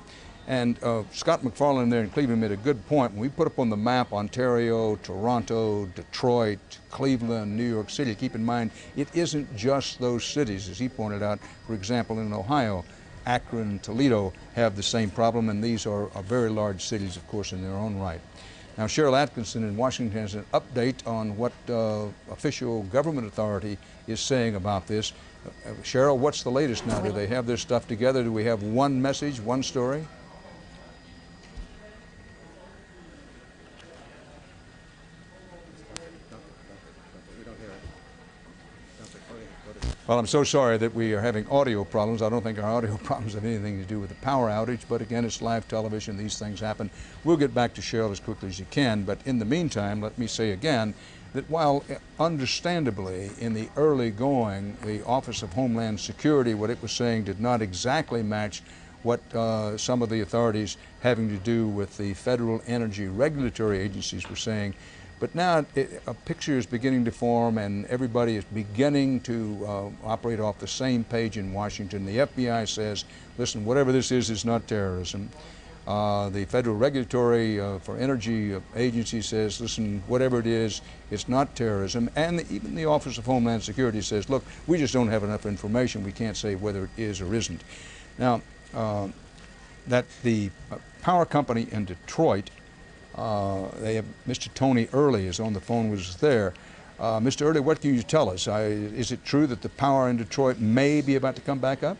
And Scott McFarland there in Cleveland made a good point. When we put up on the map Ontario, Toronto, Detroit, Cleveland, New York City, keep in mind it isn't just those cities, as he pointed out. For example, in Ohio, Akron, Toledo have the same problem, and these are very large cities, of course, in their own right. Now, Cheryl Atkinson in Washington has an update on what official government authority is saying about this. Cheryl, what's the latest now? Do they have their stuff together? Do we have one message, one story? Well, I'm so sorry that we are having audio problems. I don't think our audio problems have anything to do with the power outage, but again, it's live television. These things happen. We'll get back to Cheryl as quickly as you can, but in the meantime, let me say again that while understandably in the early going, the Office of Homeland Security, what it was saying did not exactly match what some of the authorities having to do with the federal energy regulatory agencies were saying. But now a picture is beginning to form, and everybody is beginning to operate off the same page in Washington. The FBI says, listen, whatever this is not terrorism. The Federal Regulatory for Energy Agency says, listen, whatever it is, it's not terrorism. And even the Office of Homeland Security says, look, we just don't have enough information. We can't say whether it is or isn't. Now, that the power company in Detroit, they have Mr. Tony Early is on the phone, was there. Mr. Early, what can you tell us? Is it true that the power in Detroit may be about to come back up?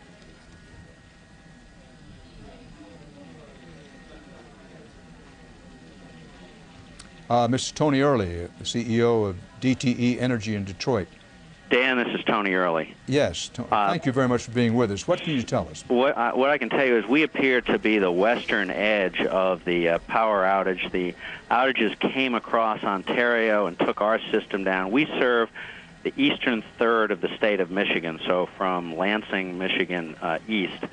Mr. Tony Early, the CEO of DTE Energy in Detroit. Dan, this is Tony Early. Yes, thank you very much for being with us. What can you tell us? What I can tell you is we appear to be the western edge of the power outage. The outages came across Ontario and took our system down. We serve the eastern third of the state of Michigan, so from Lansing, Michigan, east,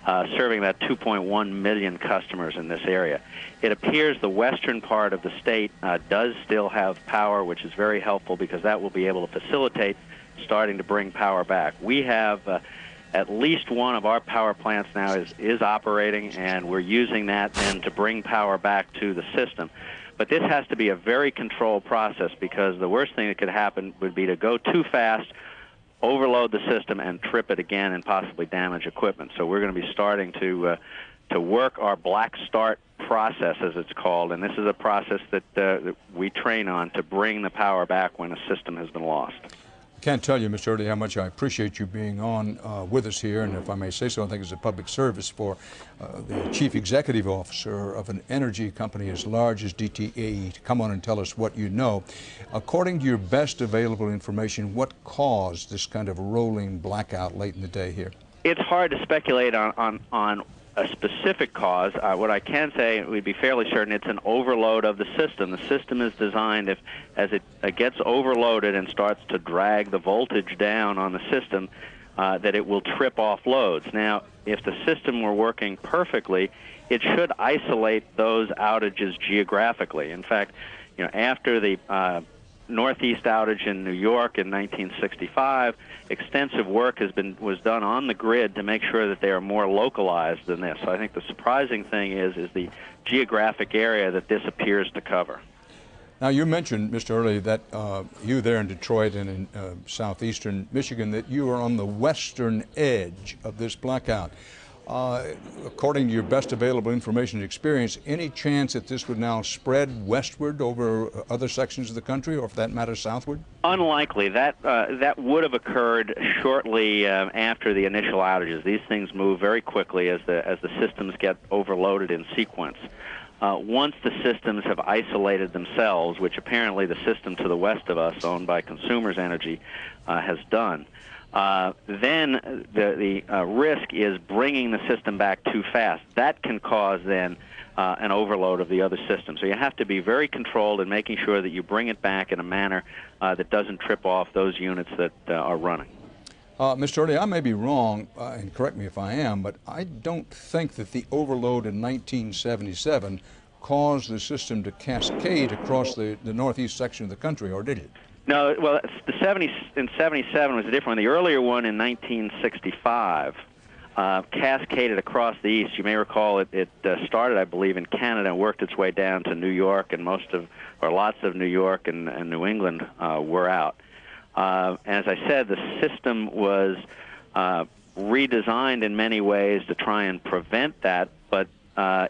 serving about 2.1 million customers in this area. It appears the western part of the state does still have power, which is very helpful because that will be able to facilitate starting to bring power back. We have at least one of our power plants now is operating, and we're using that then to bring power back to the system. But this has to be a very controlled process because the worst thing that could happen would be to go too fast, overload the system, and trip it again and possibly damage equipment. So we're going to be starting to work our black start process, as it's called, and this is a process that we train on to bring the power back when a system has been lost. I can't tell you, Mr. Early, how much I appreciate you being on with us here, and if I may say so, I think it's a public service for the chief executive officer of an energy company as large as DTE to come on and tell us what you know. According to your best available information, what caused this kind of rolling blackout late in the day here? It's hard to speculate on a specific cause. What I can say, we'd be fairly certain it's an overload of the system. The system is designed, as it gets overloaded and starts to drag the voltage down on the system, that it will trip off loads. Now, if the system were working perfectly, it should isolate those outages geographically. In fact, after the Northeast outage in New York in 1965, extensive work was done on the grid to make sure that they are more localized than this. So I think the surprising thing is the geographic area that this appears to cover. Now, you mentioned, Mr. Early, that you there in Detroit and in southeastern Michigan, that you are on the western edge of this blackout. According to your best available information and experience, any chance that this would now spread westward over other sections of the country, or for that matter, southward? Unlikely. That would have occurred shortly after the initial outages. These things move very quickly as the systems get overloaded in sequence. Once the systems have isolated themselves, which apparently the system to the west of us, owned by Consumers Energy, has done, then the risk is bringing the system back too fast. That can cause then an overload of the other system. So you have to be very controlled in making sure that you bring it back in a manner that doesn't trip off those units that are running. Mr. Early, I may be wrong, and correct me if I am, but I don't think that the overload in 1977 caused the system to cascade across the northeast section of the country, or did it? No, well, in 77 was a different one. The earlier one in 1965 cascaded across the east. You may recall it started, I believe, in Canada and worked its way down to New York, and lots of New York and New England were out. As I said, the system was redesigned in many ways to try and prevent that, but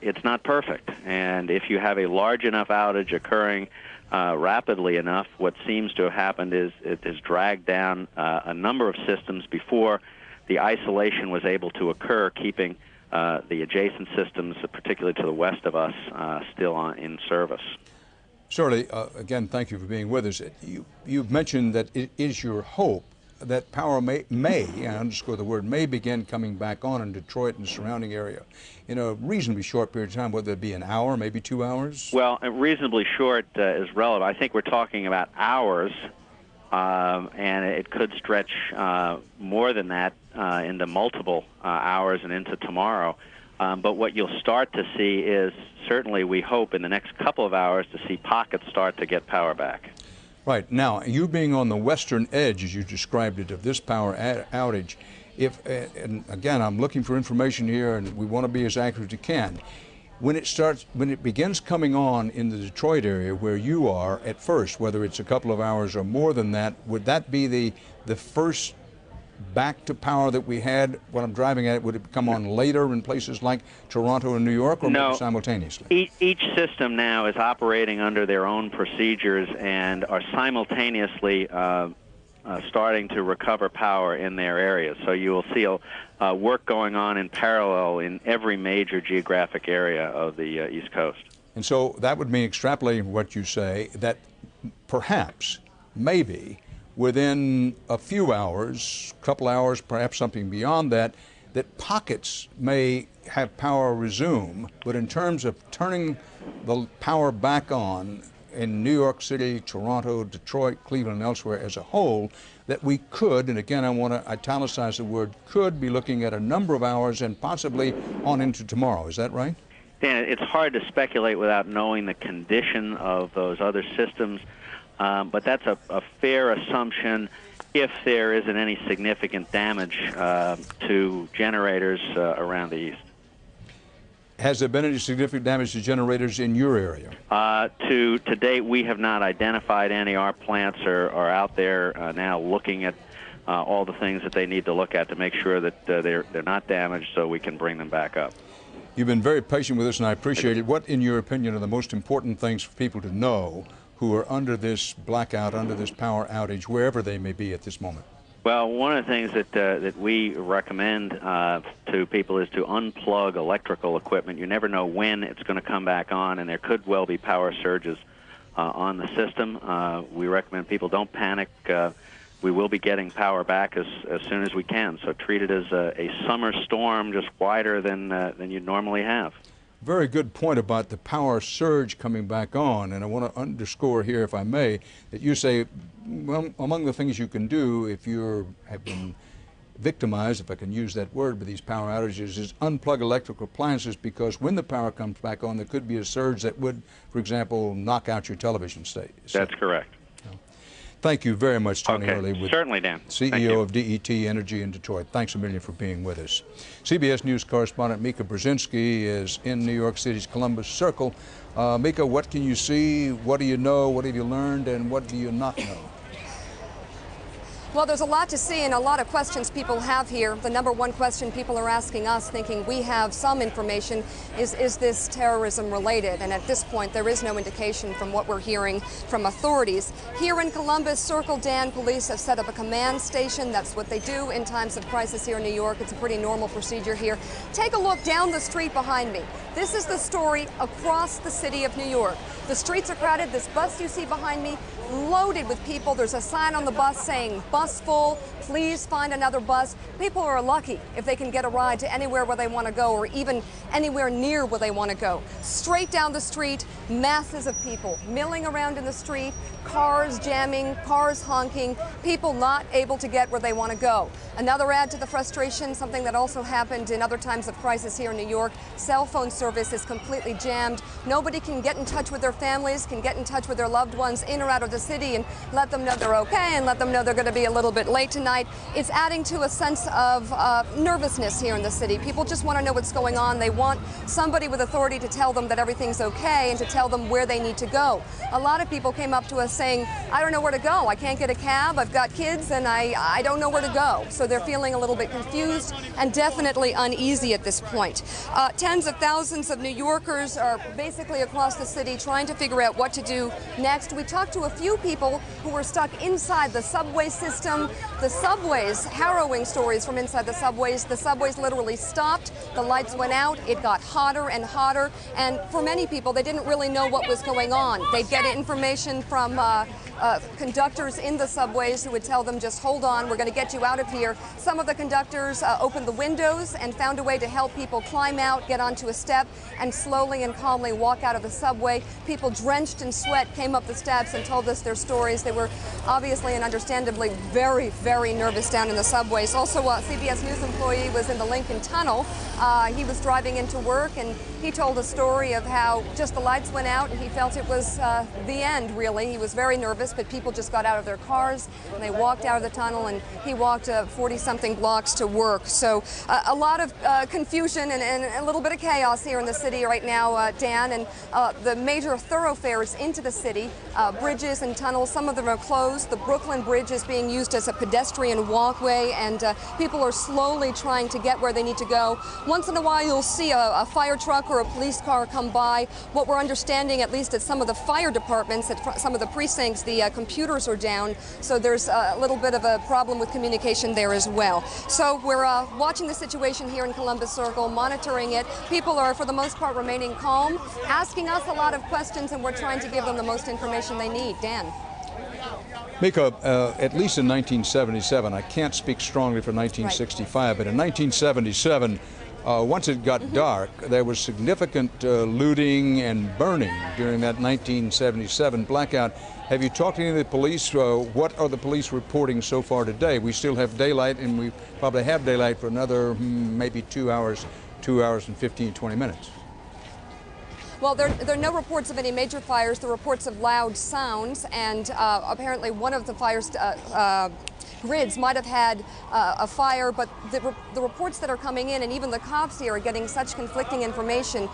it's not perfect. And if you have a large enough outage occurring rapidly enough, what seems to have happened is it has dragged down a number of systems before the isolation was able to occur, keeping the adjacent systems, particularly to the west of us, still in service. Shirley, again, thank you for being with us. You've mentioned that it is your hope that power may, I underscore the word may, begin coming back on in Detroit and the surrounding area in a reasonably short period of time, whether it be an hour, maybe 2 hours? Well, reasonably short is relevant. I think we're talking about hours, and it could stretch more than that into multiple hours and into tomorrow. But what you'll start to see is, certainly we hope in the next couple of hours, to see pockets start to get power back. Right. Now, you being on the western edge, as you described it, of this power outage, and again, I'm looking for information here, and we want to be as accurate as we can. When it begins coming on in the Detroit area where you are at first, whether it's a couple of hours or more than that, would that be the first back to power that we had? What I'm driving at, would it come on later in places like Toronto and New York, or maybe simultaneously? Each system now is operating under their own procedures and are simultaneously starting to recover power in their areas. So you will see work going on in parallel in every major geographic area of the East Coast. And so that would mean, extrapolating what you say, that perhaps, maybe, within a few hours, couple hours, perhaps something beyond that, that pockets may have power resume. But in terms of turning the power back on in New York City, Toronto, Detroit, Cleveland, and elsewhere as a whole, that we could, and again I want to italicize the word could, be looking at a number of hours and possibly on into tomorrow. Is that right? Dan, it's hard to speculate without knowing the condition of those other systems, but that's a fair assumption if there isn't any significant damage to generators around the east. Has there been any significant damage to generators in your area? To date, we have not identified any. Our plants are out there now looking at all the things that they need to look at to make sure that they're not damaged so we can bring them back up. You've been very patient with us, and I appreciate it. What, in your opinion, are the most important things for people to know who are under this blackout, under this power outage, wherever they may be at this moment? Well, one of the things that we recommend to people is to unplug electrical equipment. You never know when it's going to come back on, and there could well be power surges on the system. We recommend people don't panic. We will be getting power back as soon as we can, so treat it as a summer storm, just wider than you'd normally have. Very good point about the power surge coming back on, and I want to underscore here, if I may, that you say, well, among the things you can do if you have been victimized, if I can use that word, by these power outages, is unplug electrical appliances, because when the power comes back on, there could be a surge that would, for example, knock out your television set. That's correct. Thank you very much, Tony Hurley, certainly, Dan. CEO of DET Energy in Detroit. Thanks a million for being with us. CBS News correspondent Mika Brzezinski is in New York City's Columbus Circle. Mika, what can you see? What do you know? What have you learned? And what do you not know? Well, there's a lot to see and a lot of questions people have here. The number one question people are asking us, thinking we have some information, is this terrorism related? And at this point, there is no indication from what we're hearing from authorities. Here in Columbus Circle, Dan, police have set up a command station. That's what they do in times of crisis here in New York. It's a pretty normal procedure here. Take a look down the street behind me. This is the story across the city of New York. The streets are crowded. This bus you see behind me, loaded with people. There's a sign on the bus saying, "Bus full, please find another bus." People are lucky if they can get a ride to anywhere where they want to go, or even anywhere near where they want to go. Straight down the street, masses of people milling around in the street, cars jamming, cars honking, people not able to get where they want to go. Another add to the frustration, something that also happened in other times of crisis here in New York, cell phone service is completely jammed. Nobody can get in touch with their families, can get in touch with their loved ones in or out of the city and let them know they're okay and let them know they're going to be a little bit late tonight. It's adding to a sense of nervousness here in the city. People just want to know what's going on. They want somebody with authority to tell them that everything's okay and to tell them where they need to go. A lot of people came up to us saying, "I don't know where to go. I can't get a cab. I've got kids and I don't know where to go." So they're feeling a little bit confused and definitely uneasy at this point. Tens of thousands of New Yorkers are basically across the city trying to figure out what to do next. We talked to a few people who were stuck inside the subway system. The subways, harrowing stories from inside the subways. The subways literally stopped. The lights went out. It got hotter and hotter. And for many people, they didn't really know what was going on. They'd get information from conductors in the subways who would tell them, just hold on, we're going to get you out of here. Some of the conductors opened the windows and found a way to help people climb out, get onto a step, and slowly and calmly walk out of the subway. People drenched in sweat came up the steps and told us their stories. They were obviously and understandably very, very nervous down in the subways. Also, a CBS News employee was in the Lincoln Tunnel. He was driving into work, and he told a story of how just the lights went out and he felt it was the end, really. He was very nervous, but people just got out of their cars and they walked out of the tunnel, and he walked 40-something blocks to work. So a lot of confusion and a little bit of chaos here in the city right now, Dan, and the major thoroughfares into the city, bridges and tunnels, some of them are closed. The Brooklyn Bridge is being used as a pedestrian walkway, and people are slowly trying to get where they need to go. Once in a while you'll see a fire truck or a police car come by. What we're understanding, at least at some of the fire departments, at some of the precincts, the the computers are down, so there's a little bit of a problem with communication there as well. So we're watching the situation here in Columbus Circle, monitoring it. People are, for the most part, remaining calm, asking us a lot of questions, and we're trying to give them the most information they need. Dan. Mika, at least in 1977, I can't speak strongly for 1965, but in 1977, once it got dark, there was significant looting and burning during that 1977 blackout. Have you talked to any of the police? What are the police reporting so far today? We still have daylight, and we probably have daylight for another maybe 2 hours and 15, 20 minutes. Well, there are no reports of any major fires. There are reports of loud sounds, and apparently one of the fires grids might have had a fire, but the reports that are coming in, and even the cops here, are getting such conflicting information.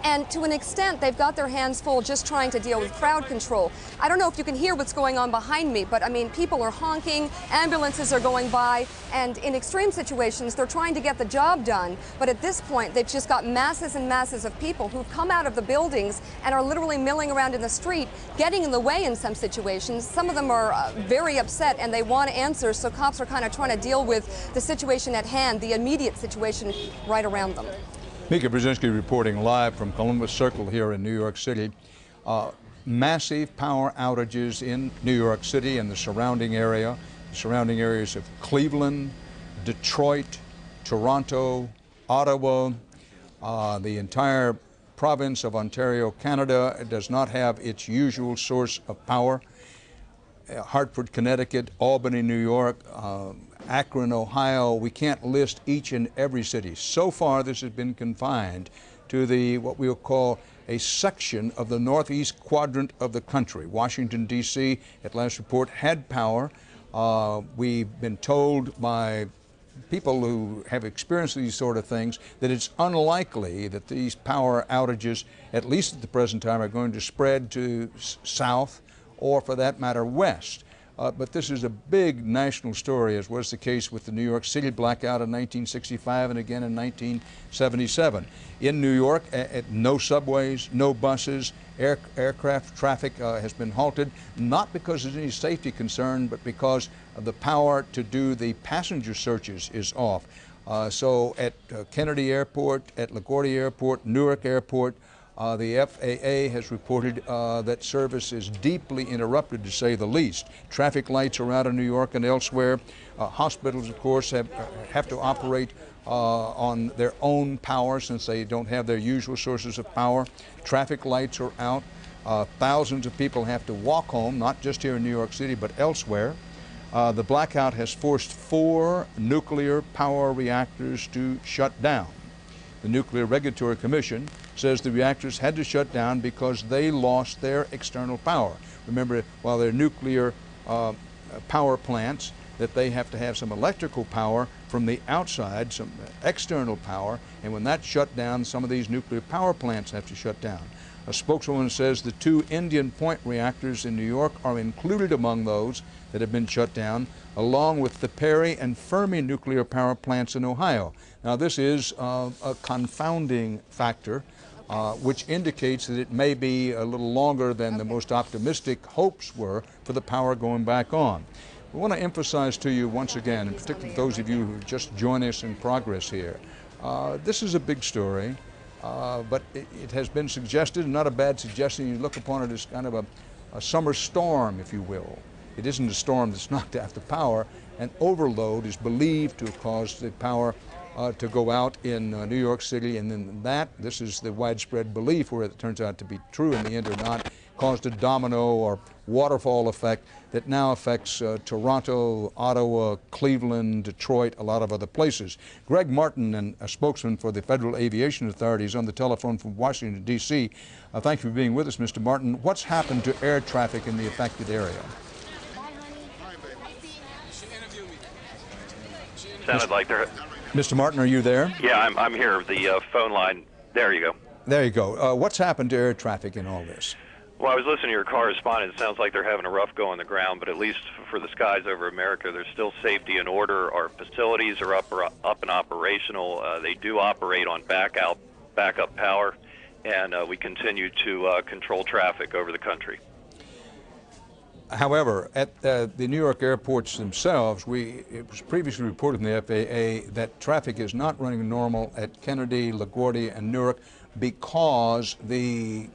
And to an extent, they've got their hands full just trying to deal with crowd control. I don't know if you can hear what's going on behind me, but I mean, people are honking, ambulances are going by, and in extreme situations, they're trying to get the job done. But at this point, they've just got masses and masses of people who've come out of the buildings and are literally milling around in the street, getting in the way in some situations. Some of them are very upset and they want answers, so cops are kind of trying to deal with the situation at hand, the immediate situation right around them. Mika Brzezinski reporting live from Columbus Circle here in New York City. Massive power outages in New York City and the surrounding areas of Cleveland, Detroit, Toronto, Ottawa. The entire province of Ontario, Canada, does not have its usual source of power. Hartford, Connecticut, Albany, New York, Akron, Ohio. We can't list each and every city. So far, this has been confined to what we'll call a section of the northeast quadrant of the country. Washington, D.C., at last report, had power. We've been told by people who have experienced these sort of things that it's unlikely that these power outages, at least at the present time, are going to spread to south or, for that matter, west. But this is a big national story, as was the case with the New York City blackout in 1965 and again in 1977. In New York, no subways, no buses, aircraft traffic has been halted, not because there's any safety concern, but because of the power to do the passenger searches is off. So at Kennedy Airport, at LaGuardia Airport, Newark Airport, the FAA has reported that service is deeply interrupted, to say the least. Traffic lights are out in New York and elsewhere. Hospitals, of course, have to operate on their own power since they don't have their usual sources of power. Traffic lights are out. Thousands of people have to walk home, not just here in New York City, but elsewhere. The blackout has forced 4 nuclear power reactors to shut down. The Nuclear Regulatory Commission says the reactors had to shut down because they lost their external power. Remember, while they're nuclear power plants, that they have to have some electrical power from the outside, some external power, and when that's shut down, some of these nuclear power plants have to shut down. A spokeswoman says the 2 Indian Point reactors in New York are included among those that have been shut down, along with the Perry and Fermi nuclear power plants in Ohio. Now, this is a confounding factor, which indicates that it may be a little longer than the most optimistic hopes were for the power going back on. We want to emphasize to you once again, and particularly those of you who just join us in progress here, this is a big story, but it has been suggested, and not a bad suggestion, you look upon it as kind of a summer storm, if you will. It isn't a storm that's knocked out the power. An overload is believed to have caused the power to go out in New York City, and then this is the widespread belief, where it turns out to be true in the end or not, caused a domino or waterfall effect that now affects Toronto, Ottawa, Cleveland, Detroit, a lot of other places. Greg Martin, and a spokesman for the Federal Aviation Authority, is on the telephone from Washington, D.C. Thank you for being with us, Mr. Martin. What's happened to air traffic in the affected area? Sounded like they're... Mr. Martin, are you there? Yeah, I'm here. The phone line. There you go. There you go. What's happened to air traffic in all this? Well, I was listening to your correspondent. It sounds like they're having a rough go on the ground, but at least for the skies over America, there's still safety and order. Our facilities are up and operational. They do operate on backup power, and we continue to control traffic over the country. However, at the New York airports themselves, it was previously reported in the FAA that traffic is not running normal at Kennedy, LaGuardia, and Newark because the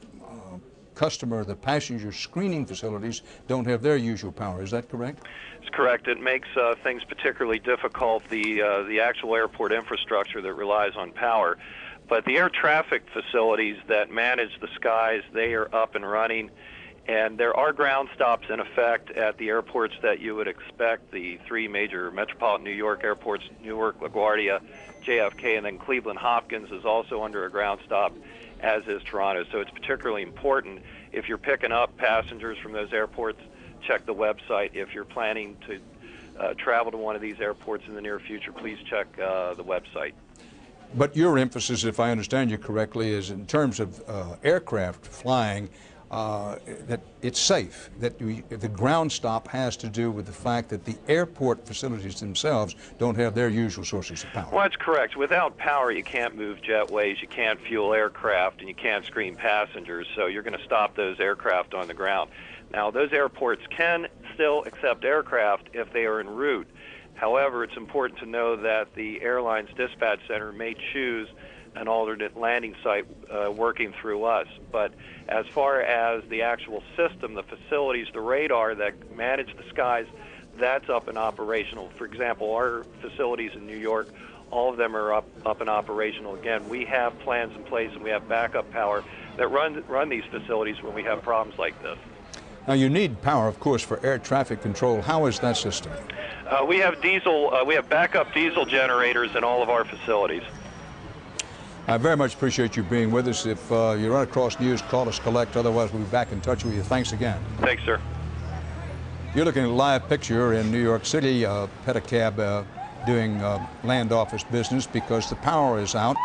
the passenger screening facilities don't have their usual power. Is that correct? It's correct. It makes things particularly difficult, the actual airport infrastructure that relies on power. But the air traffic facilities that manage the skies, they are up and running. And there are ground stops in effect at the airports that you would expect. The three major metropolitan New York airports, Newark, LaGuardia, JFK, and then Cleveland Hopkins is also under a ground stop, as is Toronto. So it's particularly important if you're picking up passengers from those airports, check the website. If you're planning to travel to one of these airports in the near future, please check the website. But your emphasis, if I understand you correctly, is in terms of aircraft flying, that it's safe, that the ground stop has to do with the fact that the airport facilities themselves don't have their usual sources of power. Well, that's correct. Without power, you can't move jetways, you can't fuel aircraft, and you can't screen passengers, so you're going to stop those aircraft on the ground. Now, those airports can still accept aircraft if they are en route. However, it's important to know that the airline's dispatch center may choose an alternate landing site working through us. But as far as the actual system, the facilities, the radar that manage the skies, that's up and operational. For example, our facilities in New York, all of them are up and operational. Again, we have plans in place and we have backup power that run these facilities when we have problems like this. Now, you need power, of course, for air traffic control. How is that system? We have backup diesel generators in all of our facilities. I very much appreciate you being with us. If you run across news, call us collect. Otherwise, we'll be back in touch with you. Thanks again. Thanks, sir. You're looking at a live picture in New York City, pedicab doing land office business because the power is out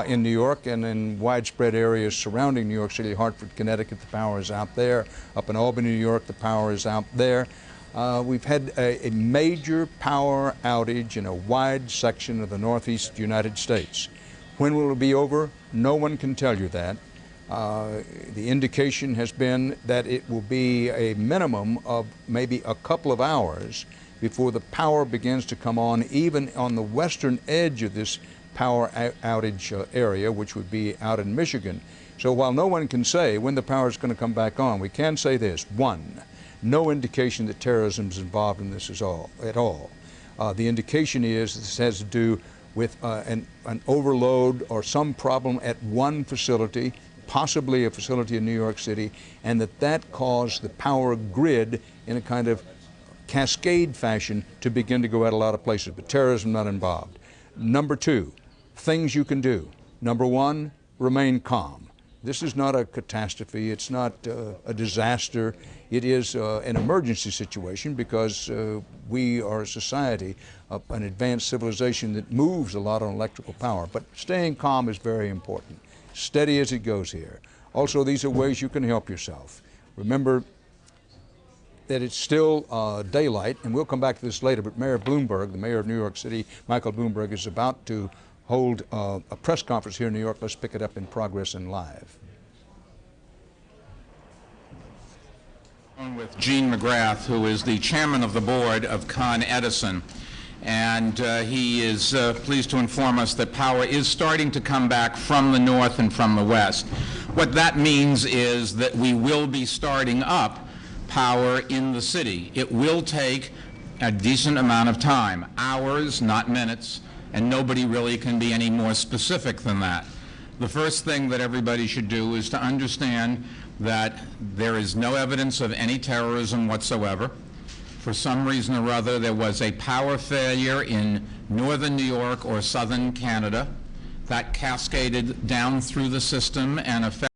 in New York and in widespread areas surrounding New York City. Hartford, Connecticut, the power is out there. Up in Albany, New York, the power is out there. We've had a major power outage in a wide section of the Northeast United States. When will it be over? No one can tell you that. The indication has been that it will be a minimum of maybe a couple of hours before the power begins to come on, even on the western edge of this power outage area, which would be out in Michigan. So while no one can say when the power is going to come back on, we can say this. One, no indication that terrorism is involved in this at all. The indication is this has to do with an overload or some problem at one facility, possibly a facility in New York City, and that caused the power grid in a kind of cascade fashion to begin to go out a lot of places, but terrorism not involved. Number two, things you can do. Number one, remain calm. This is not a catastrophe, it's not a disaster, it is an emergency situation because we are a society, an advanced civilization that moves a lot on electrical power. But staying calm is very important. Steady as it goes here. Also, these are ways you can help yourself. Remember that it's still daylight, and we'll come back to this later, but Mayor Bloomberg, the mayor of New York City, Michael Bloomberg, is about to hold a press conference here in New York. Let's pick it up in progress and live. With Gene McGrath, who is the chairman of the board of Con Edison, and he is pleased to inform us that power is starting to come back from the north and from the west. What that means is that we will be starting up power in the city. It will take a decent amount of time, hours, not minutes, and nobody really can be any more specific than that. The first thing that everybody should do is to understand that there is no evidence of any terrorism whatsoever. For some reason or other, there was a power failure in northern New York or southern Canada that cascaded down through the system and affected